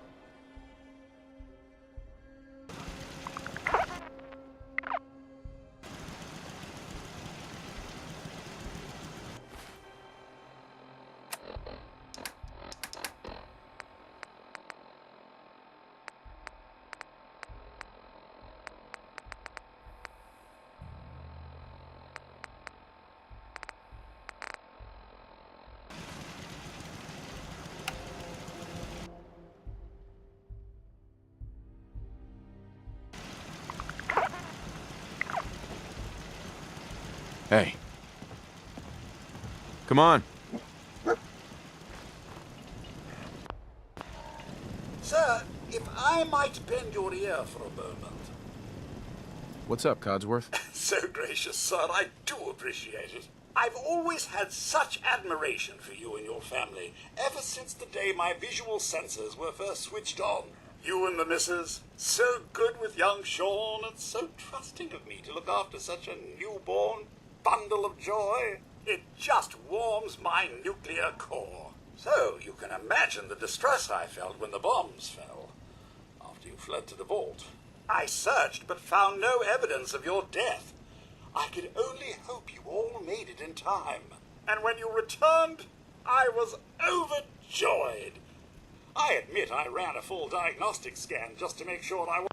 Hey. Come on. Sir, if I might bend your ear for a moment. What's up, Codsworth? So gracious, sir, I do appreciate it. I've always had such admiration for you and your family, ever since the day my visual senses were first switched on. You and the missus, so good with young Sean, and so trusting of me to look after such a newborn bundle of joy. It just warms my nuclear core. So you can imagine the distress I felt when the bombs fell, after you fled to the vault. I searched but found no evidence of your death. I could only hope you all made it in time. And when you returned, I was overjoyed. I admit I ran a full diagnostic scan just to make sure I was...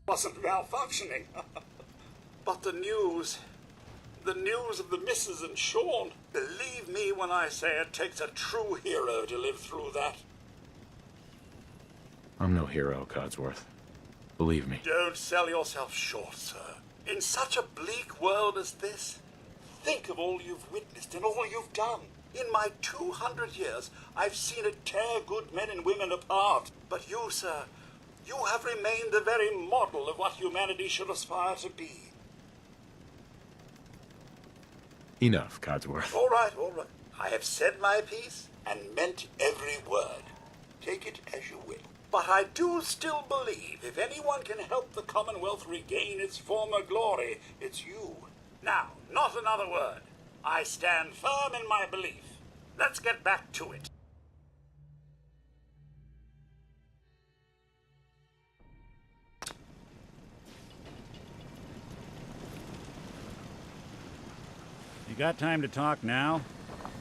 wasn't malfunctioning. But the news of the missus and Sean, believe me when I say it takes a true hero to live through that. I'm no hero, Codsworth. Believe me. Don't sell yourself short, sir. In such a bleak world as this, think of all you've witnessed and all you've done. In my 200 years, I've seen it tear good men and women apart. But you, sir, you have remained the very model of what humanity should aspire to be. Enough, Codsworth. All right, all right. I have said my piece and meant every word. Take it as you will. But I do still believe if anyone can help the Commonwealth regain its former glory, it's you. Now, not another word. I stand firm in my belief. Let's get back to it. You got time to talk now?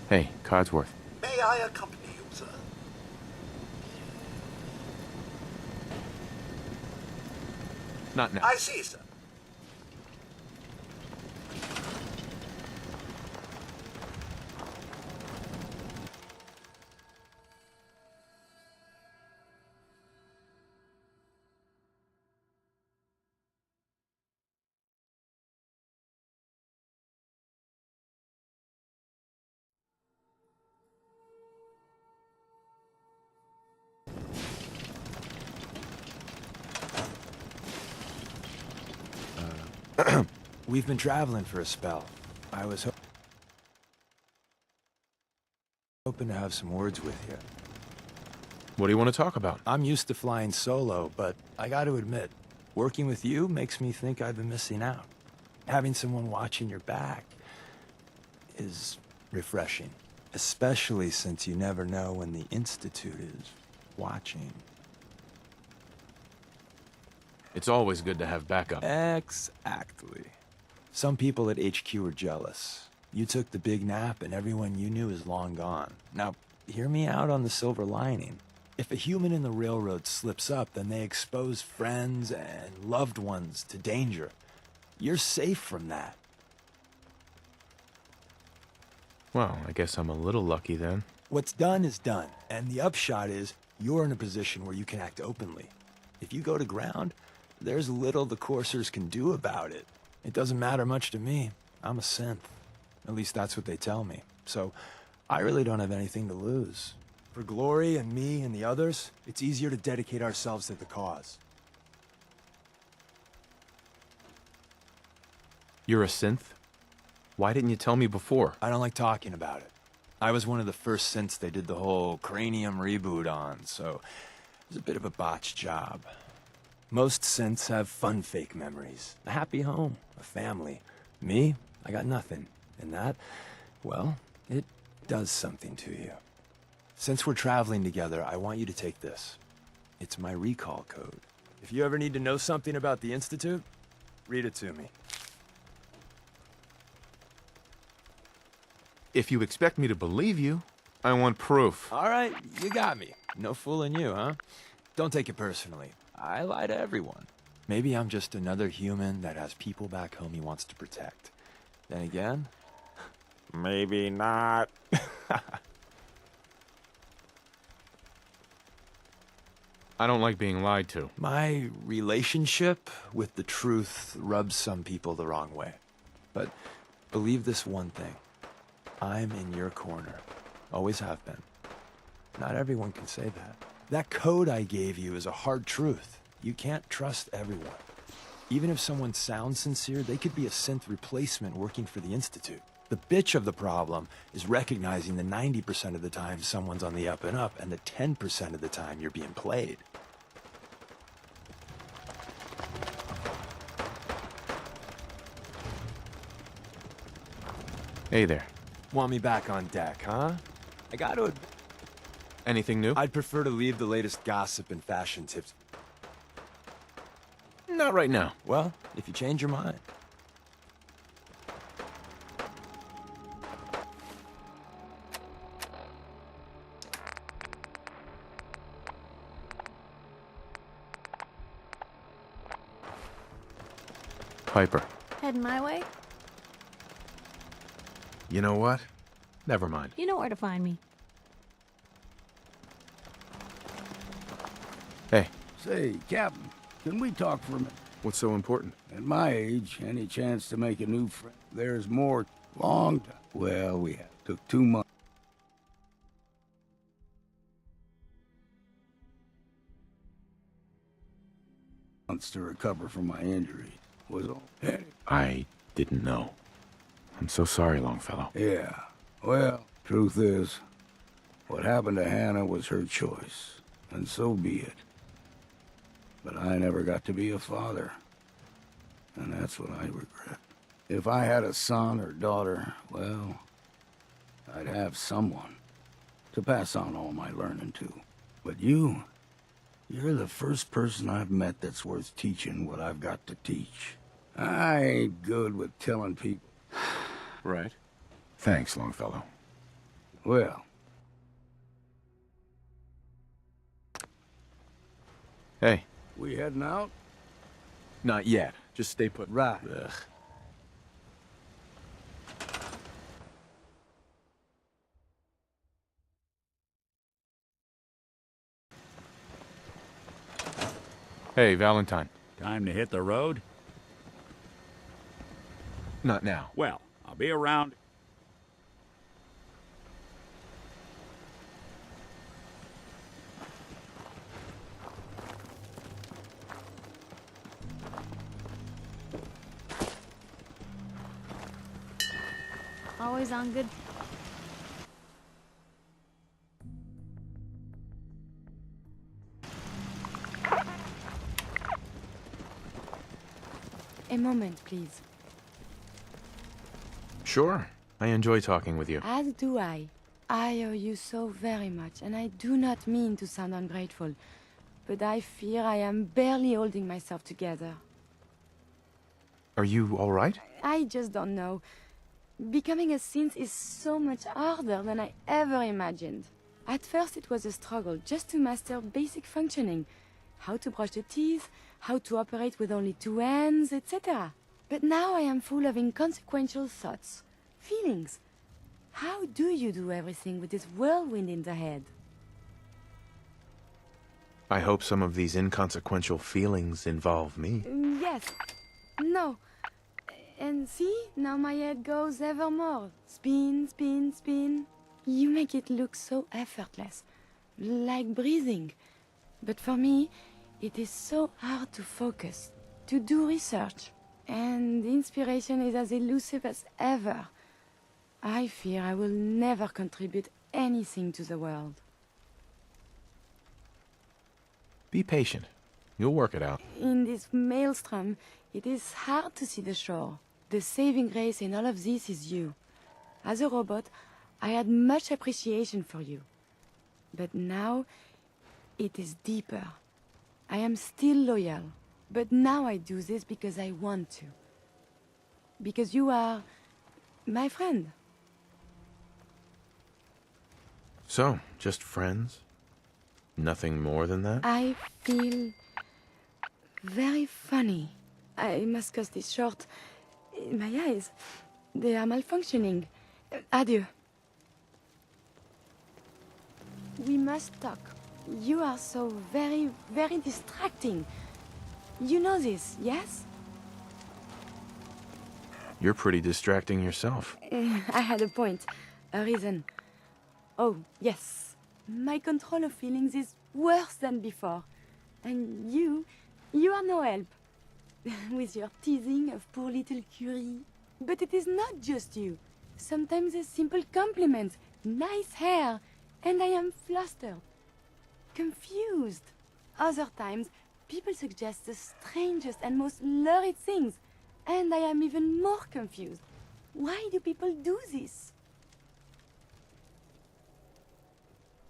Hey, Codsworth. May I accompany you, sir? Not now. I see, sir. We've been traveling for a spell. I was hoping to have some words with you. What do you want to talk about? I'm used to flying solo, but I got to admit, working with you makes me think I've been missing out. Having someone watching your back is refreshing, especially since you never know when the Institute is watching. It's always good to have backup. Exactly. Some people at HQ are jealous. You took the big nap and everyone you knew is long gone. Now, hear me out on the silver lining. If a human in the railroad slips up, then they expose friends and loved ones to danger. You're safe from that. Well, I guess I'm a little lucky then. What's done is done, and the upshot is you're in a position where you can act openly. If you go to ground, there's little the coursers can do about it. It doesn't matter much to me. I'm a synth. At least that's what they tell me. So I really don't have anything to lose. For Glory and me and the others, it's easier to dedicate ourselves to the cause. You're a synth? Why didn't you tell me before? I don't like talking about it. I was one of the first synths they did the whole cranium reboot on, so it was a bit of a botched job. Most synths have fun fake memories. A happy home, a family. Me, I got nothing. And that, well, it does something to you. Since we're traveling together, I want you to take this. It's my recall code. If you ever need to know something about the Institute, read it to me. If you expect me to believe you, I want proof. All right, you got me. No fooling you, huh? Don't take it personally. I lie to everyone. Maybe I'm just another human that has people back home he wants to protect. Then again, maybe not. I don't like being lied to. My relationship with the truth rubs some people the wrong way. But believe this one thing. I'm in your corner. Always have been. Not everyone can say that. That code I gave you is a hard truth. You can't trust everyone. Even if someone sounds sincere, they could be a synth replacement working for the Institute. The bitch of the problem is recognizing the 90% of the time someone's on the up and up, and the 10% of the time you're being played. Hey there. Want me back on deck, huh? I gotta... Anything new? I'd prefer to leave the latest gossip and fashion tips. Not right now. Well, if you change your mind. Piper. Heading my way? You know what? Never mind. You know where to find me. Hey. Say, Captain, can we talk for a minute? What's so important? At my age, any chance to make a new friend, there's more long. Well, we took 2 months. To recover from my injury was all. I didn't know. I'm so sorry, Longfellow. Yeah. Well, truth is, what happened to Hannah was her choice, and so be it. But I never got to be a father, and that's what I regret. If I had a son or daughter, well, I'd have someone to pass on all my learning to. But you're the first person I've met that's worth teaching what I've got to teach. I ain't good with telling people. Right. Thanks, Longfellow. Well. Hey. We heading out? Not yet. Just stay put. Right. Ugh. Hey, Valentine. Time to hit the road? Not now. Well, I'll be around. Always on good. A moment, please. Sure. I enjoy talking with you. As do I. I owe you so very much, and I do not mean to sound ungrateful, but I fear I am barely holding myself together. Are you all right? I just don't know. Becoming a synth is so much harder than I ever imagined. At first it was a struggle just to master basic functioning. How to brush the teeth, how to operate with only 2 hands, etc. But now I am full of inconsequential thoughts, feelings. How do you do everything with this whirlwind in the head? I hope some of these inconsequential feelings involve me. Yes. No. And see, now my head goes ever more. Spin, spin, spin. You make it look so effortless, like breathing. But for me, it is so hard to focus, to do research. And inspiration is as elusive as ever. I fear I will never contribute anything to the world. Be patient. You'll work it out. In this maelstrom, it is hard to see the shore. The saving grace in all of this is you. As a robot, I had much appreciation for you. But now, it is deeper. I am still loyal, but now I do this because I want to. Because you are my friend. So, just friends? Nothing more than that? I feel very funny. I must cut this short. My eyes, they are malfunctioning. Adieu. We must talk. You are so very, very distracting. You know this, yes? You're pretty distracting yourself. I had a point, a reason. Oh, yes. My control of feelings is worse than before. And you are no help. With your teasing of poor little Curie. But it is not just you. Sometimes a simple compliment, nice hair, and I am flustered, confused. Other times, people suggest the strangest and most lurid things, and I am even more confused. Why do people do this?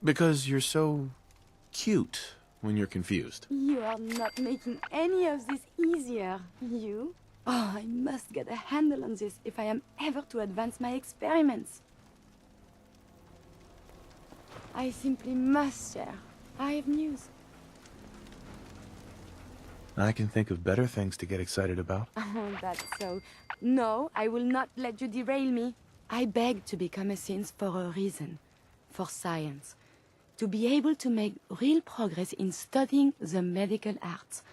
Because you're so cute when you're confused. You are not making any of this easier, you. Oh, I must get a handle on this if I am ever to advance my experiments. I simply must share. I have news. I can think of better things to get excited about. Oh, that's so. No, I will not let you derail me. I beg to become a synth for a reason. For science. To be able to make real progress in studying the medical arts.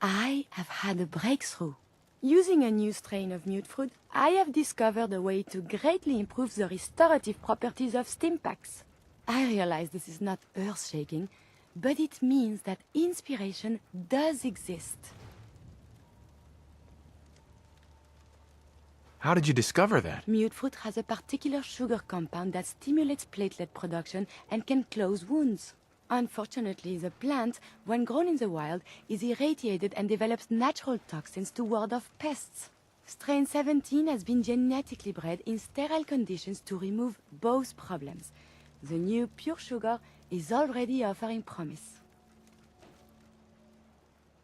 I have had a breakthrough. Using a new strain of mutfruit, I have discovered a way to greatly improve the restorative properties of Stimpaks. I realize this is not earth-shaking, but it means that inspiration does exist. How did you discover that? Mutfruit has a particular sugar compound that stimulates platelet production and can close wounds. Unfortunately, the plant, when grown in the wild, is irradiated and develops natural toxins to ward off pests. Strain 17 has been genetically bred in sterile conditions to remove both problems. The new pure sugar is already offering promise.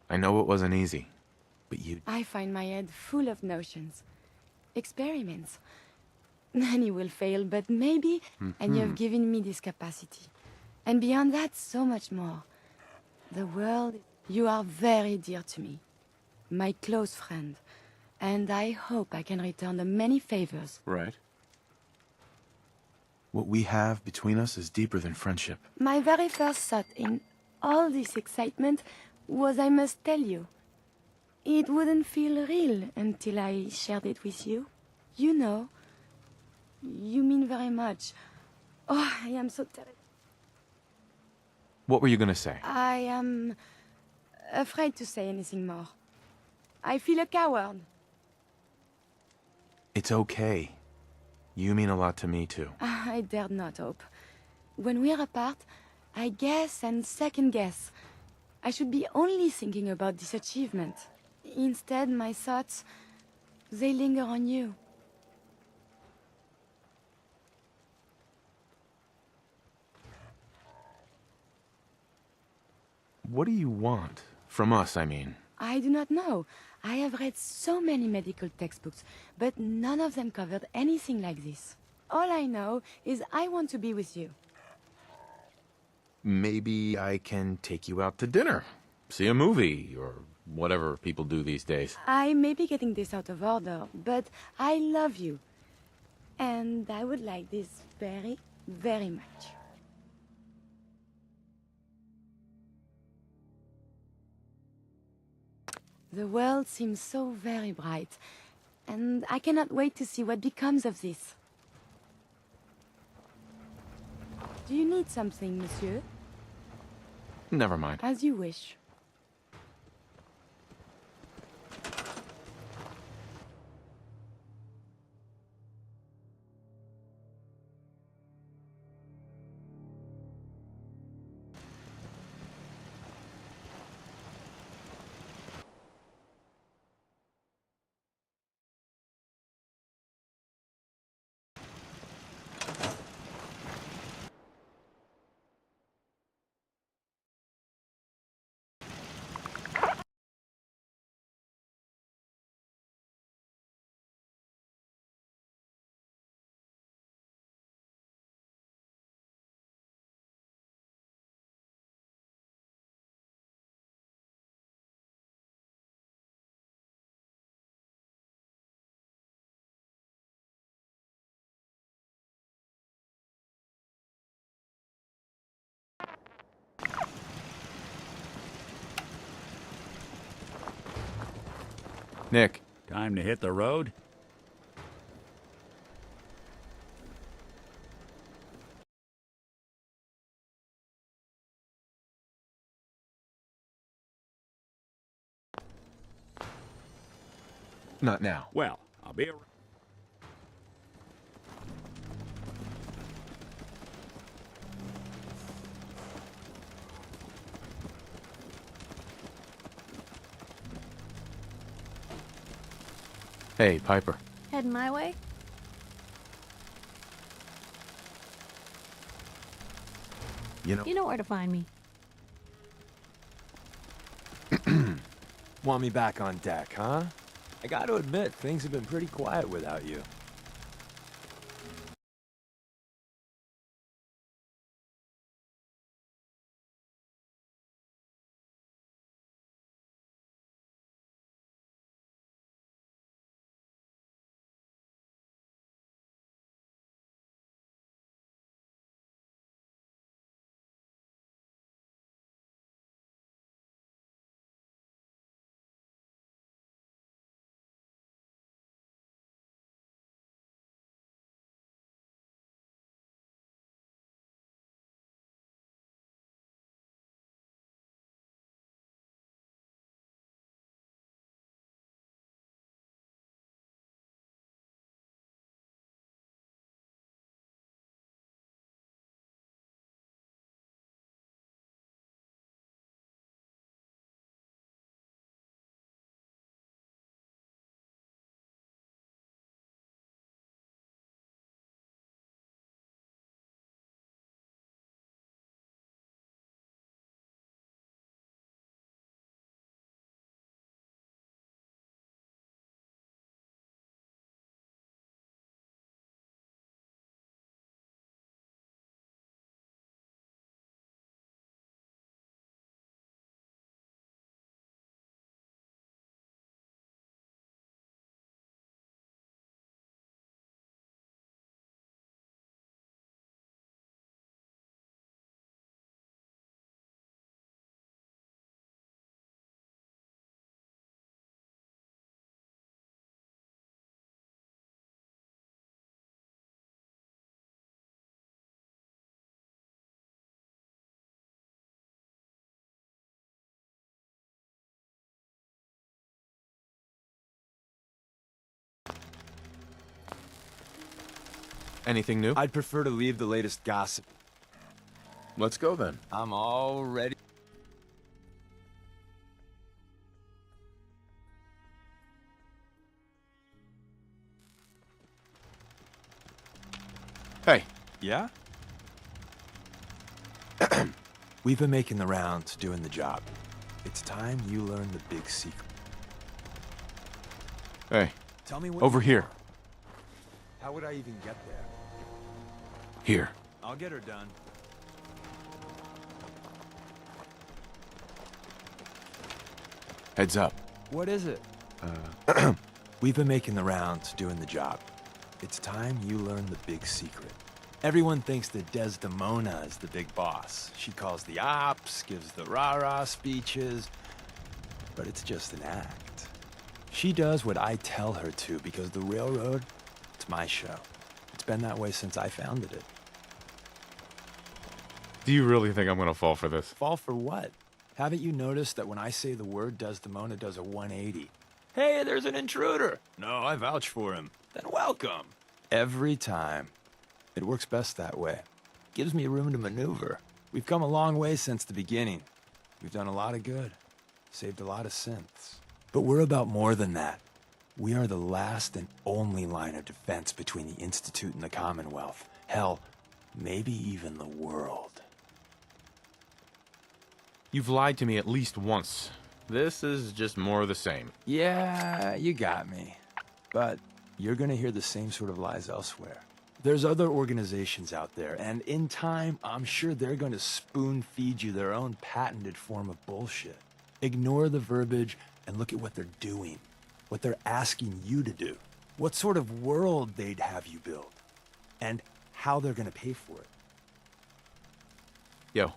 I know it wasn't easy, but you... I find my head full of notions. Experiments. Many will fail, but maybe, and you have given me this capacity. And beyond that, so much more. The world, you are very dear to me. My close friend. And I hope I can return the many favors. Right. What we have between us is deeper than friendship. My very first thought in all this excitement was I must tell you. It wouldn't feel real until I shared it with you. You know, you mean very much. Oh, I am so terrible. What were you gonna say? I am afraid to say anything more. I feel a coward. It's okay. You mean a lot to me, too. I dared not hope. When we're apart, I guess and second guess. I should be only thinking about this achievement. Instead, my thoughts, they linger on you. What do you want? From us, I mean. I do not know. I have read so many medical textbooks, but none of them covered anything like this. All I know is I want to be with you. Maybe I can take you out to dinner. See a movie, or whatever people do these days. I may be getting this out of order, but I love you. And I would like this very, very much. The world seems so very bright, and I cannot wait to see what becomes of this. Do you need something, monsieur? Never mind. As you wish. Nick. Time to hit the road? Not now. Well, I'll be around. Hey, Piper. Heading my way? You know where to find me. Want me back on deck, huh? I gotta admit, things have been pretty quiet without you. Anything new? I'd prefer to leave the latest gossip. Let's go then. I'm all ready. Hey. Yeah? We've been making the rounds, doing the job. It's time you learn the big secret. Hey. Tell me what Over you here. want. How would I even get there? Here. I'll get her done. Heads up. What is it? We've been making the rounds, doing the job. It's time you learn the big secret. Everyone thinks that Desdemona is the big boss. She calls the ops, gives the rah-rah speeches, but it's just an act. She does what I tell her to because the railroad, it's my show. It's been that way since I founded it. Do you really think I'm gonna fall for this? Fall for what? Haven't you noticed that when I say the word, Desdemona does a 180? Hey, there's an intruder! No, I vouch for him. Then welcome. Every time. It works best that way. Gives me room to maneuver. We've come a long way since the beginning. We've done a lot of good. Saved a lot of synths. But we're about more than that. We are the last and only line of defense between the Institute and the Commonwealth. Hell, maybe even the world. You've lied to me at least once. This is just more of the same. Yeah, you got me. But you're gonna hear the same sort of lies elsewhere. There's other organizations out there, and in time, I'm sure they're gonna spoon-feed you their own patented form of bullshit. Ignore the verbiage and look at what they're doing, what they're asking you to do, what sort of world they'd have you build, and how they're gonna pay for it. Yo,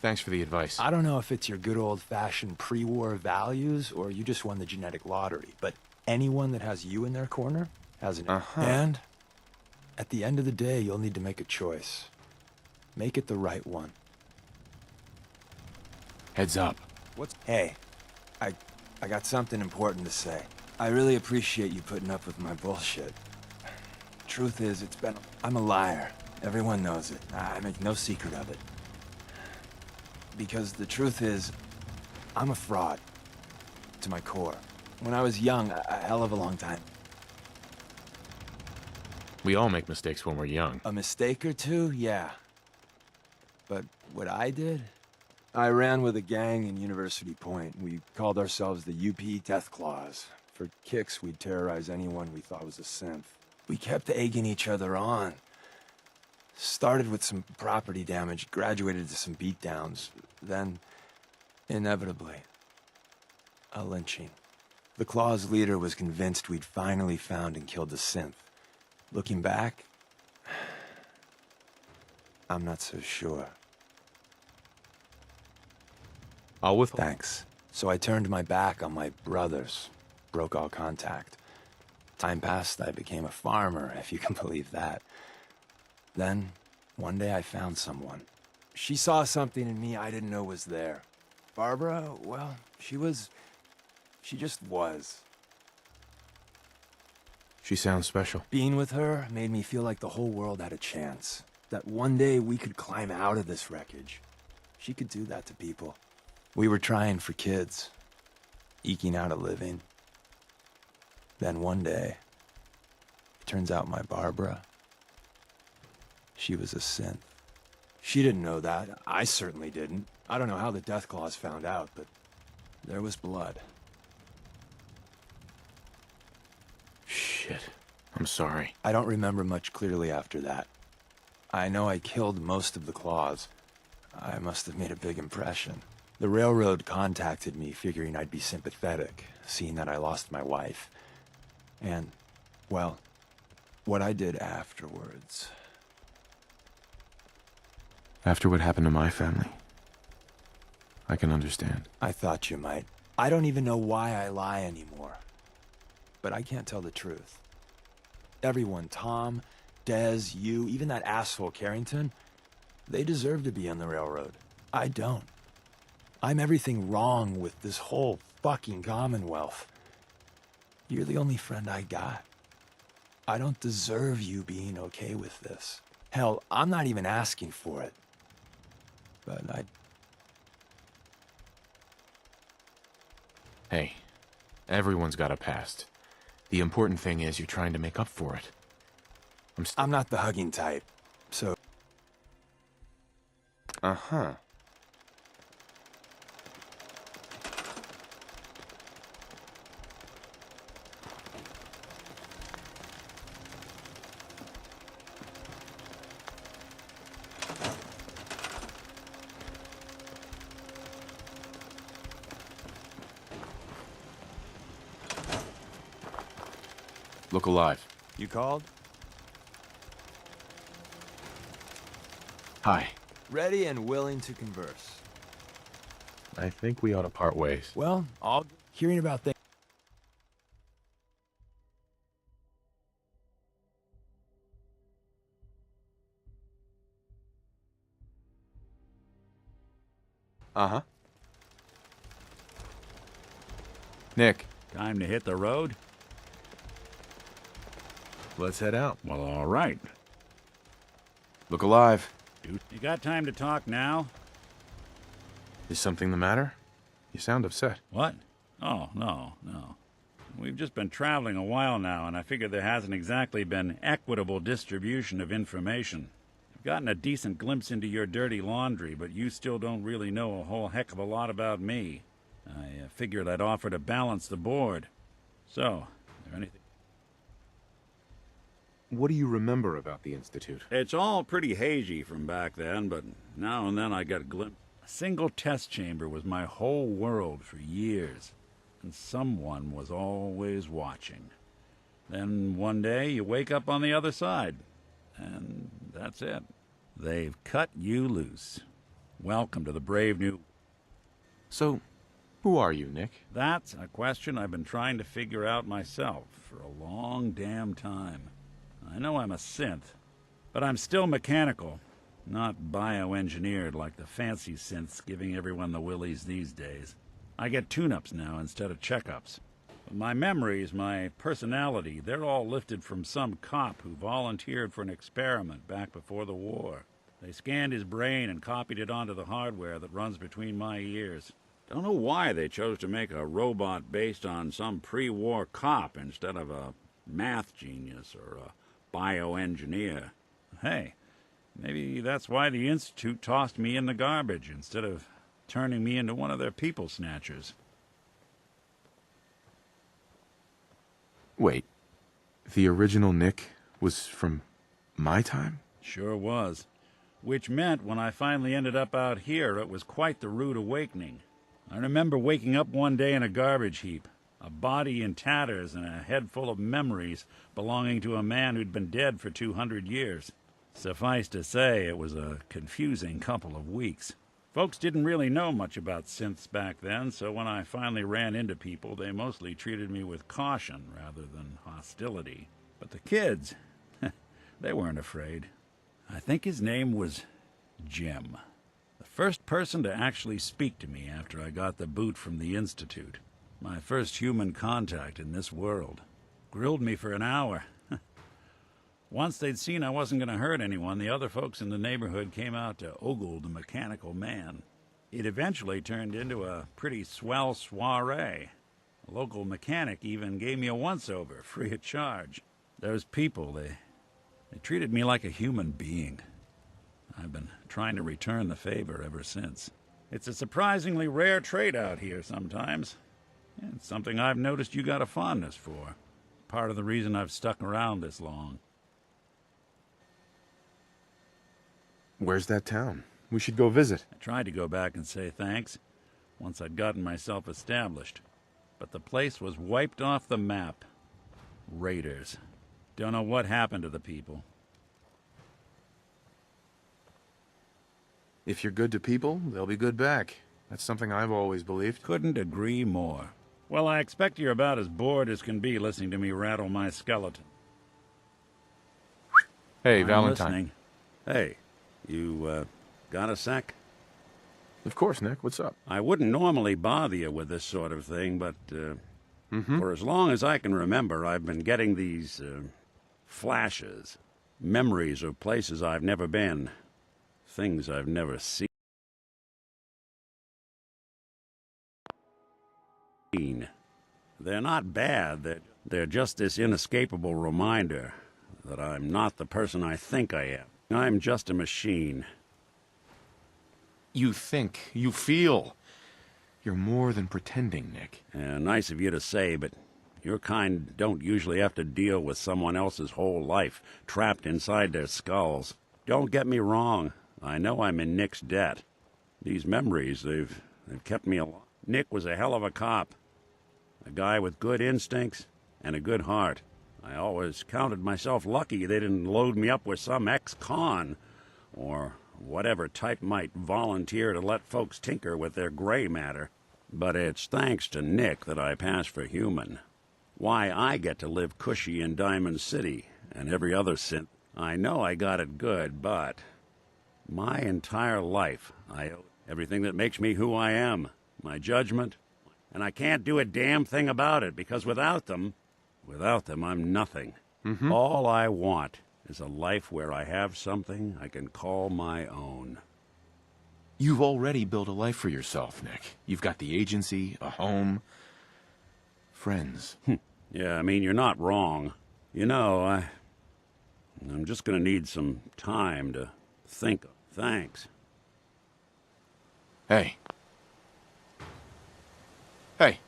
thanks for the advice. I don't know if it's your good old-fashioned pre-war values or you just won the genetic lottery, but anyone that has you in their corner has an... And at the end of the day, you'll need to make a choice. Make it the right one. Heads up. Hey, I got something important to say. I really appreciate you putting up with my bullshit. Truth is, I'm a liar. Everyone knows it. I make no secret of it. Because the truth is, I'm a fraud. To my core. When I was young, a hell of a long time. We all make mistakes when we're young. A mistake or two, yeah. But what I did? I ran with a gang in University Point. We called ourselves the UP Death Claws. For kicks, we'd terrorize anyone we thought was a synth. We kept egging each other on. Started with some property damage, graduated to some beatdowns. Then, inevitably, a lynching. The Claws' leader was convinced we'd finally found and killed the synth. Looking back, I'm not so sure. Thanks. So I turned my back on my brothers, broke all contact. Time passed, I became a farmer, if you can believe that. Then, one day I found someone. She saw something in me I didn't know was there. Barbara, well, she just was. She sounds special. Being with her made me feel like the whole world had a chance. That one day we could climb out of this wreckage. She could do that to people. We were trying for kids, eking out a living. Then one day, it turns out my Barbara, she was a synth. She didn't know that. I certainly didn't. I don't know how the Death Claws found out, but there was blood. Shit. I'm sorry. I don't remember much clearly after that. I know I killed most of the Claws. I must have made a big impression. The railroad contacted me, figuring I'd be sympathetic, seeing that I lost my wife. And, well, what I did afterwards... After what happened to my family, I can understand. I thought you might. I don't even know why I lie anymore. But I can't tell the truth. Everyone, Tom, Dez, you, even that asshole Carrington, they deserve to be on the railroad. I don't. I'm everything wrong with this whole fucking Commonwealth. You're the only friend I got. I don't deserve you being okay with this. Hell, I'm not even asking for it. But Hey, everyone's got a past. The important thing is you're trying to make up for it. I'm not the hugging type, so... Uh-huh. Look alive. You called? Hi. Ready and willing to converse. I think we ought to part ways. Well, hearing about things... Uh-huh. Nick. Time to hit the road? Let's head out. Well, all right. Look alive. You got time to talk now? Is something the matter? You sound upset. What? Oh, no. We've just been traveling a while now, and I figure there hasn't exactly been equitable distribution of information. I've gotten a decent glimpse into your dirty laundry, but you still don't really know a whole heck of a lot about me. I figured I'd offer to balance the board. So, is there anything... What do you remember about the Institute? It's all pretty hazy from back then, but now and then I get a glimpse. A single test chamber was my whole world for years, and someone was always watching. Then one day you wake up on the other side, and that's it. They've cut you loose. Welcome to the brave new... So, who are you, Nick? That's a question I've been trying to figure out myself for a long damn time. I know I'm a synth, but I'm still mechanical, not bioengineered like the fancy synths giving everyone the willies these days. I get tune-ups now instead of checkups. But my memories, my personality, they're all lifted from some cop who volunteered for an experiment back before the war. They scanned his brain and copied it onto the hardware that runs between my ears. Don't know why they chose to make a robot based on some pre-war cop instead of a math genius or a bioengineer. Hey, maybe that's why the Institute tossed me in the garbage instead of turning me into one of their people snatchers. Wait, the original Nick was from my time? Sure was. Which meant when I finally ended up out here, it was quite the rude awakening. I remember waking up one day in a garbage heap, a body in tatters and a head full of memories belonging to a man who'd been dead for 200 years. Suffice to say, it was a confusing couple of weeks. Folks didn't really know much about synths back then, so when I finally ran into people, they mostly treated me with caution rather than hostility. But the kids, they weren't afraid. I think his name was Jim. The first person to actually speak to me after I got the boot from the Institute. My first human contact in this world. Grilled me for an hour. Once they'd seen I wasn't going to hurt anyone, the other folks in the neighborhood came out to ogle the mechanical man. It eventually turned into a pretty swell soiree. A local mechanic even gave me a once-over, free of charge. Those people, they treated me like a human being. I've been trying to return the favor ever since. It's a surprisingly rare trait out here sometimes. It's something I've noticed you got a fondness for. Part of the reason I've stuck around this long. Where's that town? We should go visit. I tried to go back and say thanks, once I'd gotten myself established. But the place was wiped off the map. Raiders. Don't know what happened to the people. If you're good to people, they'll be good back. That's something I've always believed. Couldn't agree more. Well, I expect you're about as bored as can be listening to me rattle my skeleton. Hey, I'm Valentine. listening. Hey, you, got a sec? Of course, Nick. What's up? I wouldn't normally bother you with this sort of thing, but, for as long as I can remember, I've been getting these, flashes, memories of places I've never been, things I've never seen. They're not bad, they're just this inescapable reminder that I'm not the person I think I am. I'm just a machine. You think, you feel. You're more than pretending, Nick. Nice of you to say, but your kind don't usually have to deal with someone else's whole life, trapped inside their skulls. Don't get me wrong, I know I'm in Nick's debt. These memories, they've kept me alive. Nick was a hell of a cop. A guy with good instincts and a good heart. I always counted myself lucky they didn't load me up with some ex-con, or whatever type might volunteer to let folks tinker with their gray matter. But it's thanks to Nick that I pass for human. Why I get to live cushy in Diamond City, and every other synth. I know I got it good, but my entire life I owe everything that makes me who I am, my judgment, and I can't do a damn thing about it, because without them, I'm nothing. All I want is a life where I have something I can call my own. You've already built a life for yourself, Nick. You've got the agency, a home, friends. Yeah, I mean, you're not wrong. You know, I'm just gonna need some time to think. Thanks. Hey. Hey.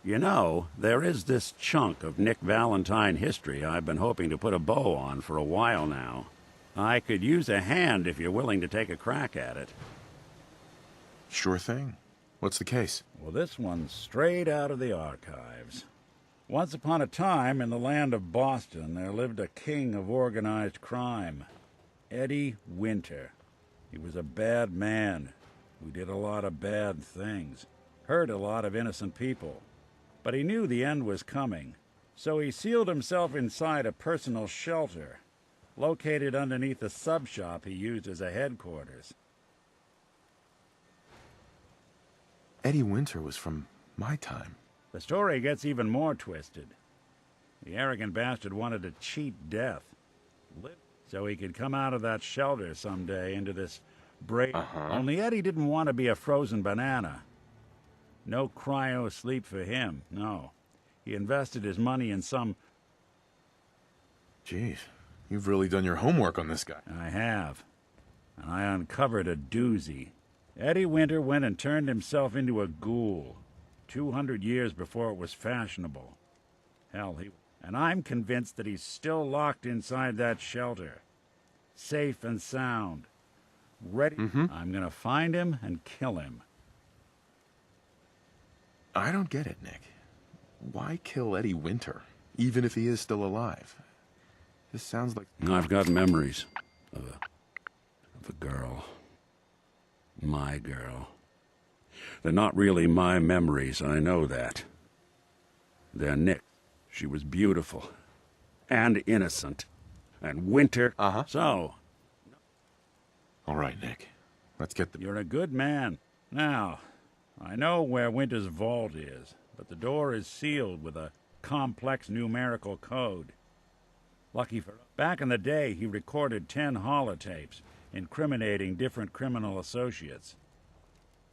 You know, there is this chunk of Nick Valentine history I've been hoping to put a bow on for a while now. I could use a hand if you're willing to take a crack at it. Sure thing. What's the case? Well, this one's straight out of the archives. Once upon a time, in the land of Boston, there lived a king of organized crime, Eddie Winter. He was a bad man who did a lot of bad things, hurt a lot of innocent people. But he knew the end was coming, so he sealed himself inside a personal shelter, located underneath a sub-shop he used as a headquarters. Eddie Winter was from my time. The story gets even more twisted. The arrogant bastard wanted to cheat death, so he could come out of that shelter someday into this brave... Only Eddie didn't want to be a frozen banana. No cryo sleep for him, no. He invested his money in some... Jeez, you've really done your homework on this guy. I have. And I uncovered a doozy. Eddie Winter went and turned himself into a ghoul, 200 years before it was fashionable. Hell, and I'm convinced that he's still locked inside that shelter. Safe and sound. Ready. I'm gonna find him and kill him. I don't get it, Nick. Why kill Eddie Winter, even if he is still alive? This sounds like... I've got memories of a girl. My girl. They're not really my memories, I know that. They're Nick. She was beautiful. And innocent. And Winter... So... All right, Nick. Let's get the... You're a good man. Now, I know where Winter's vault is, but the door is sealed with a complex numerical code. Lucky for... Back in the day, he recorded 10 holotapes, incriminating different criminal associates.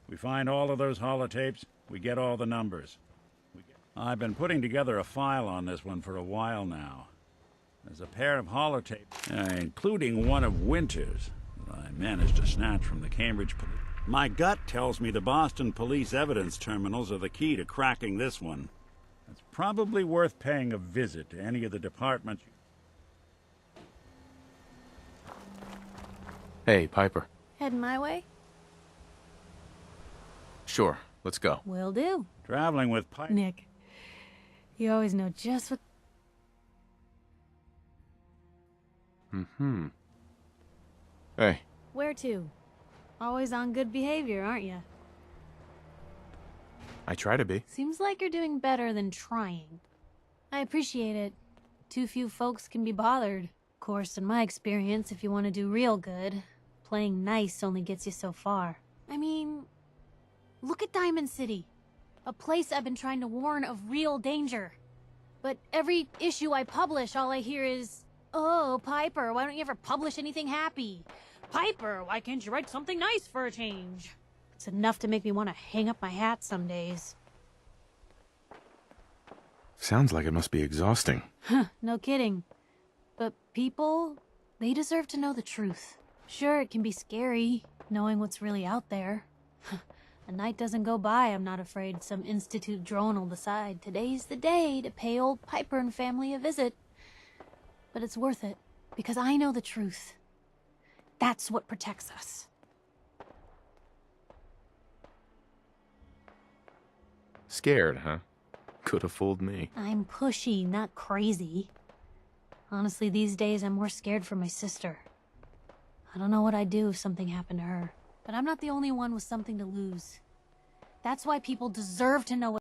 We find all of those holotapes, we get all the numbers. I've been putting together a file on this one for a while now. There's a pair of holotapes, including one of Winter's, that I managed to snatch from the Cambridge police. My gut tells me the Boston police evidence terminals are the key to cracking this one. It's probably worth paying a visit to any of the departments. Hey, Piper. Heading my way? Sure, let's go. Will do. Traveling with Piper. Nick, you always know just what... Hey. Where to? Always on good behavior, aren't you? I try to be. Seems like you're doing better than trying. I appreciate it. Too few folks can be bothered. Of course, in my experience, if you want to do real good, playing nice only gets you so far. I mean, look at Diamond City. A place I've been trying to warn of real danger. But every issue I publish, all I hear is, Oh, Piper, why don't you ever publish anything happy? Piper, why can't you write something nice for a change? It's enough to make me want to hang up my hat some days. Sounds like it must be exhausting. Huh, no kidding. But people, they deserve to know the truth. Sure, it can be scary, knowing what's really out there. A night doesn't go by, I'm not afraid some Institute drone will decide today's the day to pay old Piper and family a visit. But it's worth it, because I know the truth. That's what protects us. Scared, huh? Could have fooled me. I'm pushy, not crazy. Honestly, these days I'm more scared for my sister. I don't know what I'd do if something happened to her. But I'm not the only one with something to lose. That's why people deserve to know what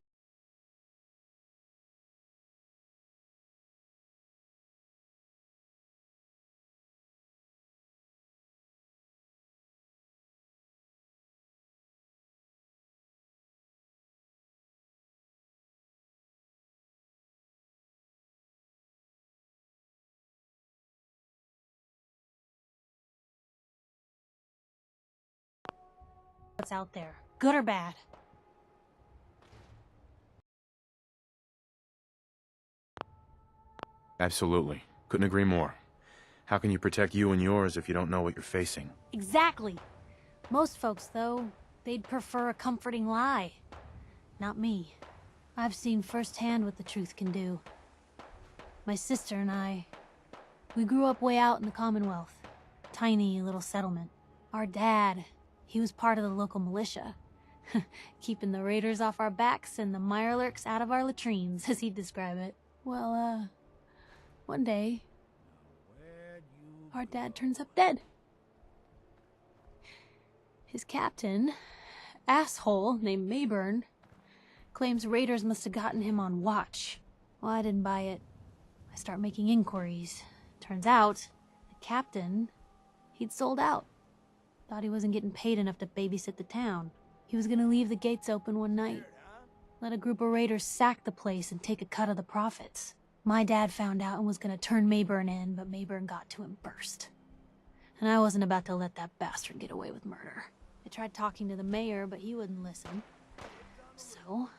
what's out there, good or bad. Absolutely. Couldn't agree more. How can you protect you and yours if you don't know what you're facing? Exactly. Most folks, though, they'd prefer a comforting lie. Not me. I've seen firsthand what the truth can do. My sister and I, we grew up way out in the Commonwealth. Tiny little settlement. Our dad, he was part of the local militia. Keeping the raiders off our backs and the mirelurks out of our latrines, as he'd describe it. Well, one day, our dad turns up dead. His captain, asshole named Mayburn, claims raiders must have gotten him on watch. Well, I didn't buy it. I start making inquiries. Turns out, the captain, he'd sold out. Thought he wasn't getting paid enough to babysit the town. He was gonna leave the gates open one night. Let a group of raiders sack the place and take a cut of the profits. My dad found out and was gonna turn Mayburn in, but Mayburn got to him first. And I wasn't about to let that bastard get away with murder. I tried talking to the mayor, but he wouldn't listen. So,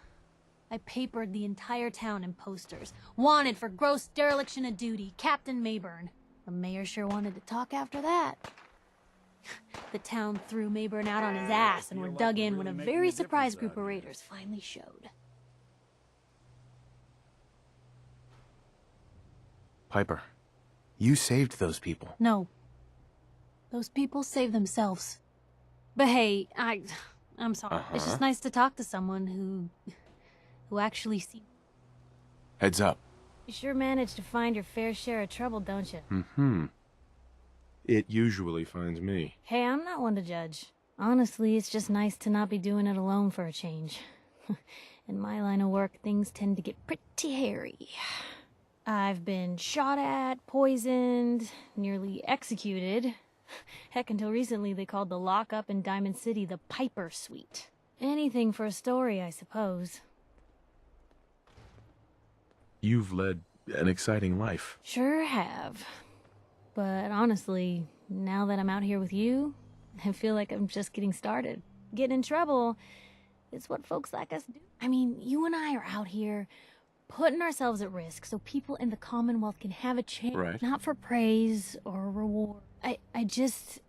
I papered the entire town in posters. Wanted for gross dereliction of duty, Captain Mayburn. The mayor sure wanted to talk after that. The town threw Mayburn out on his ass and were dug in when a very surprised group of raiders finally showed. Piper, you saved those people. No. Those people saved themselves. But hey, I'm sorry. It's just nice to talk to someone who actually sees. Heads up. You sure manage to find your fair share of trouble, don't you? Mm-hmm. It usually finds me. Hey, I'm not one to judge. Honestly, it's just nice to not be doing it alone for a change. In my line of work, things tend to get pretty hairy. I've been shot at, poisoned, nearly executed. Heck, until recently they called the lockup in Diamond City the Piper Suite. Anything for a story, I suppose. You've led an exciting life. Sure have. But honestly, now that I'm out here with you, I feel like I'm just getting started. Getting in trouble is what folks like us do. I mean, you and I are out here putting ourselves at risk so people in the Commonwealth can have a chance. Right. Not for praise or reward. I just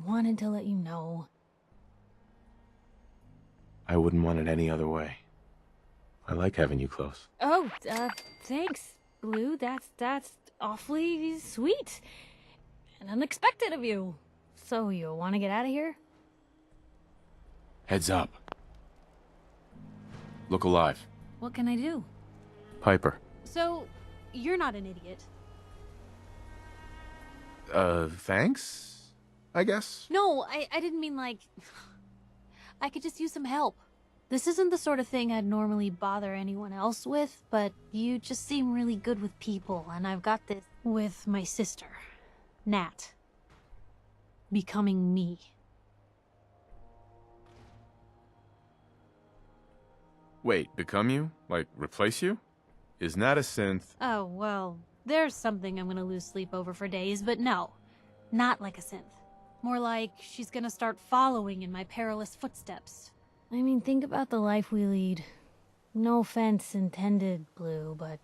wanted to let you know. I wouldn't want it any other way. I like having you close. Oh, thanks, Blue. That's awfully sweet. And unexpected of you. So you want to get out of here? Heads up. Look alive. What can I do? Piper. So, you're not an idiot. Thanks? I guess? No, I didn't mean like... I could just use some help. This isn't the sort of thing I'd normally bother anyone else with, but you just seem really good with people, and I've got this with my sister, Nat. Becoming me. Wait, become you? Like, replace you? Is Nat a synth? Oh, well, there's something I'm gonna lose sleep over for days, but no. Not like a synth. More like she's gonna start following in my perilous footsteps. I mean, think about the life we lead. No offense intended, Blue, but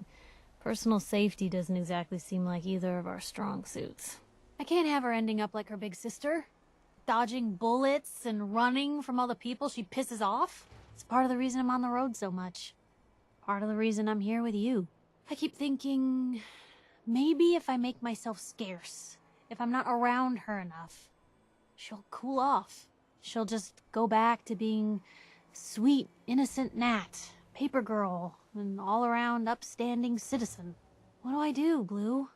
personal safety doesn't exactly seem like either of our strong suits. I can't have her ending up like her big sister, dodging bullets and running from all the people she pisses off. It's part of the reason I'm on the road so much. Part of the reason I'm here with you. I keep thinking, maybe if I make myself scarce, if I'm not around her enough, she'll cool off. She'll just go back to being sweet, innocent Nat, paper girl, an all-around upstanding citizen. What do I do, Blue?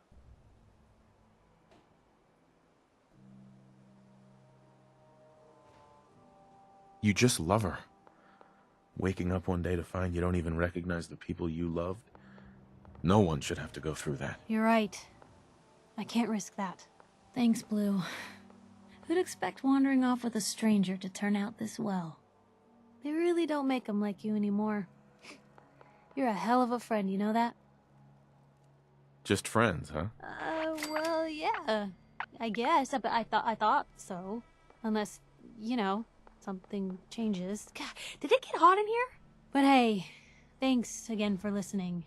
You just love her. Waking up one day to find you don't even recognize the people you loved. No one should have to go through that. You're right. I can't risk that. Thanks, Blue. Who'd expect wandering off with a stranger to turn out this well? They really don't make them like you anymore. You're a hell of a friend, you know that? Just friends, huh? Well, yeah. I guess, but I thought so. Unless, you know, something changes. God, did it get hot in here? But hey, thanks again for listening.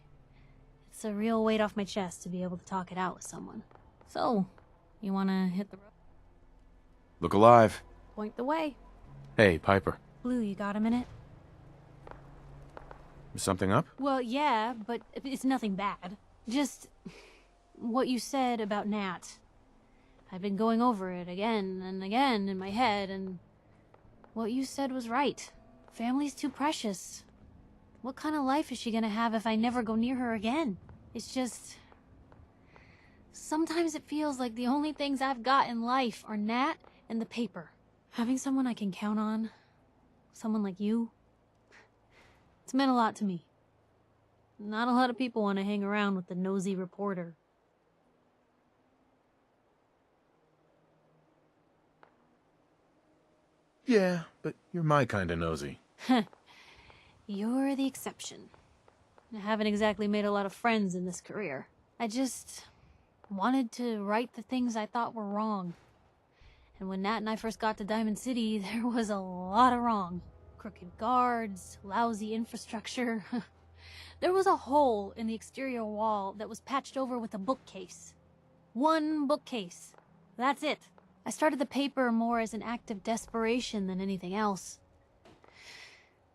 It's a real weight off my chest to be able to talk it out with someone. So, you wanna hit the road? Look alive. Point the way. Hey, Piper. Blue, you got a minute? Is something up? Well, yeah, but it's nothing bad. Just what you said about Nat. I've been going over it again and again in my head, and what you said was right. Family's too precious. What kind of life is she gonna have if I never go near her again? It's just... sometimes it feels like the only things I've got in life are Nat and the paper. Having someone I can count on, someone like you, it's meant a lot to me. Not a lot of people want to hang around with the nosy reporter. Yeah, but you're my kind of nosy. You're the exception. I haven't exactly made a lot of friends in this career. I just wanted to right the things I thought were wrong. And when Nat and I first got to Diamond City, there was a lot of wrong. Crooked guards, lousy infrastructure. There was a hole in the exterior wall that was patched over with a bookcase. One bookcase. That's it. I started the paper more as an act of desperation than anything else.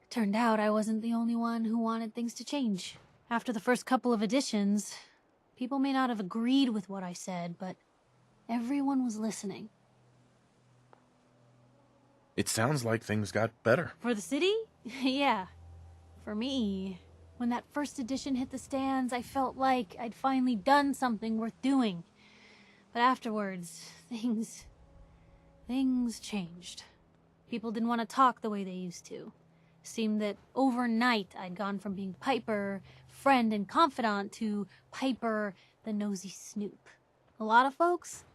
Turned out I wasn't the only one who wanted things to change. After the first couple of editions, people may not have agreed with what I said, but everyone was listening. It sounds like things got better. For the city? Yeah. For me, when that first edition hit the stands, I felt like I'd finally done something worth doing. But afterwards, things changed. People didn't want to talk the way they used to. Seemed that overnight I'd gone from being Piper, friend and confidant, to Piper, the nosy snoop. A lot of folks,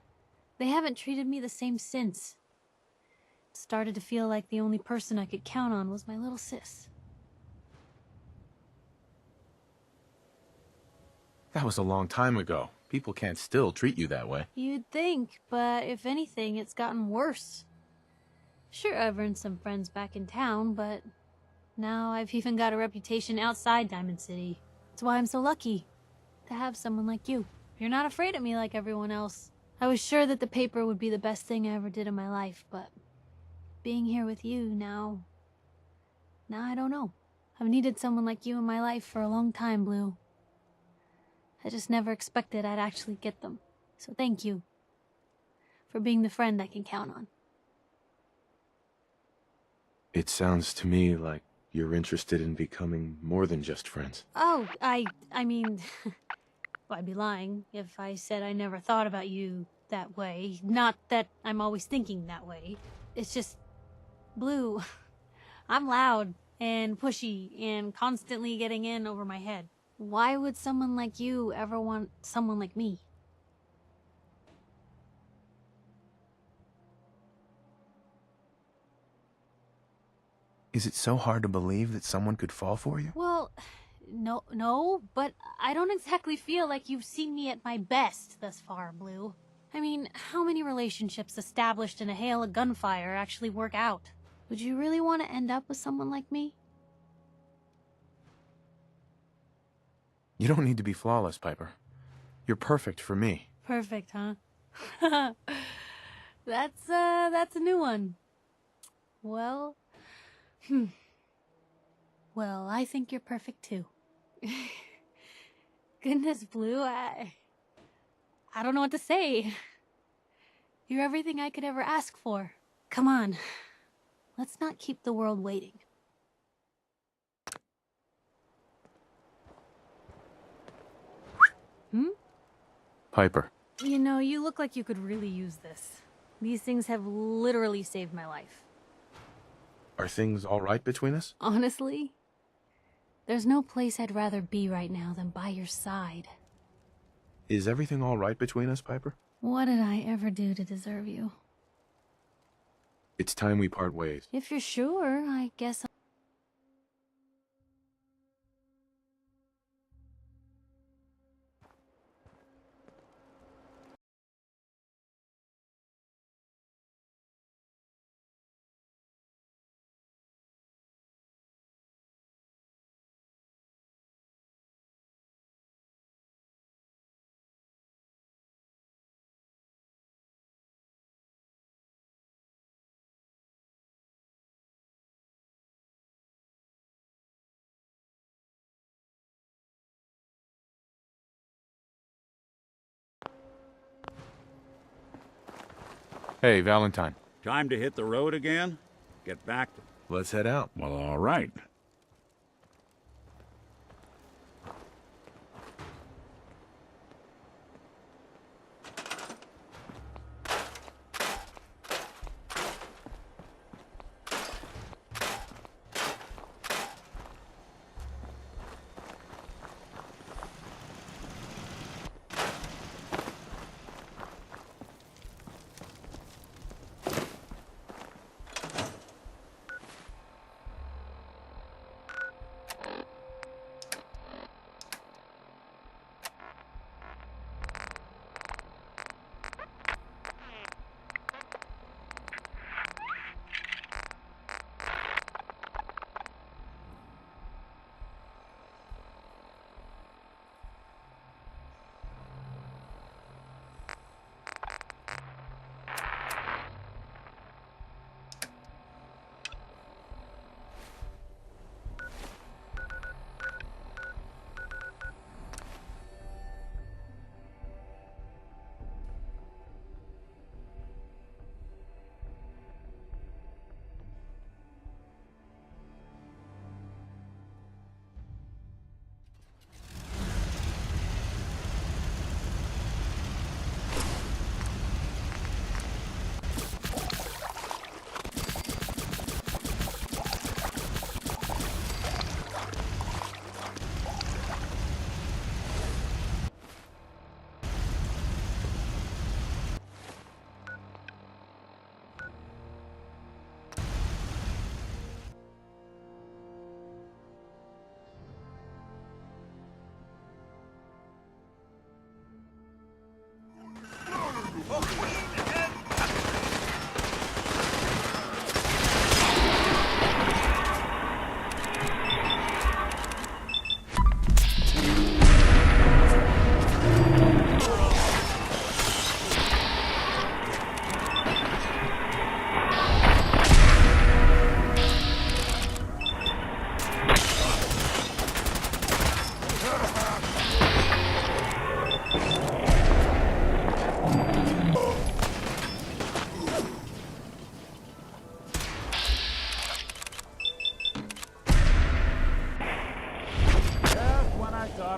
they haven't treated me the same since. It started to feel like the only person I could count on was my little sis. That was a long time ago. People can't still treat you that way. You'd think, but if anything, it's gotten worse. Sure, I've earned some friends back in town, but now I've even got a reputation outside Diamond City. That's why I'm so lucky to have someone like you. You're not afraid of me like everyone else. I was sure that the paper would be the best thing I ever did in my life, but being here with you now I don't know. I've needed someone like you in my life for a long time, Blue. I just never expected I'd actually get them. So thank you for being the friend I can count on. It sounds to me like you're interested in becoming more than just friends. Oh, I mean, well, I'd be lying if I said I never thought about you that way. Not that I'm always thinking that way. It's just, Blue, I'm loud and pushy and constantly getting in over my head. Why would someone like you ever want someone like me? Is it so hard to believe that someone could fall for you? Well, No, but I don't exactly feel like you've seen me at my best thus far, Blue. I mean, how many relationships established in a hail of gunfire actually work out? Would you really want to end up with someone like me? You don't need to be flawless, Piper. You're perfect for me. Perfect, huh? That's a new one. Well, Well, I think you're perfect too. Goodness, Blue, I don't know what to say. You're everything I could ever ask for. Come on, let's not keep the world waiting. Piper. You know, you look like you could really use this. These things have literally saved my life. Are things all right between us? Honestly, there's no place I'd rather be right now than by your side. Is everything all right between us, Piper? What did I ever do to deserve you? It's time we part ways. If you're sure, I guess Hey, Valentine. Time to hit the road again? Get back to... Let's head out. Well, all right.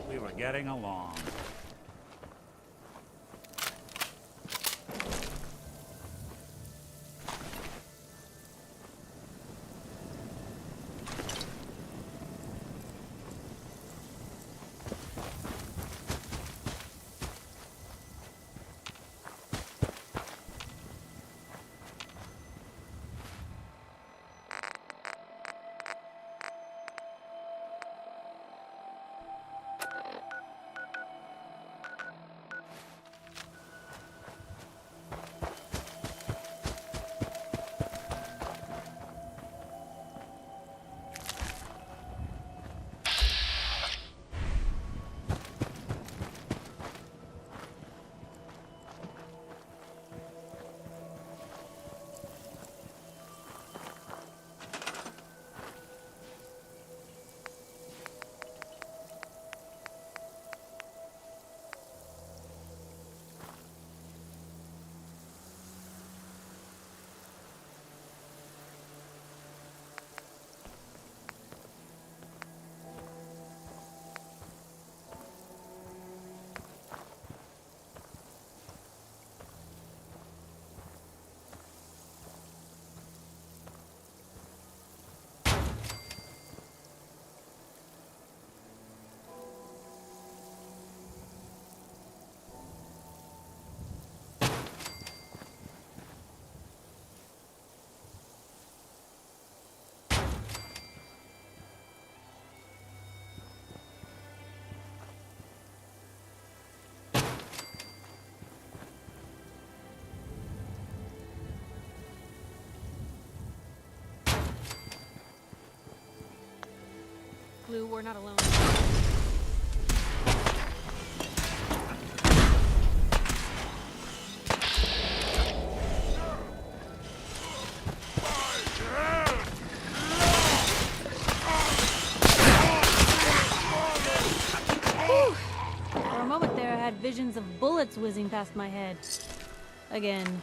We were getting along. Blue, we're not alone. Whew. For a moment there, I had visions of bullets whizzing past my head. Again.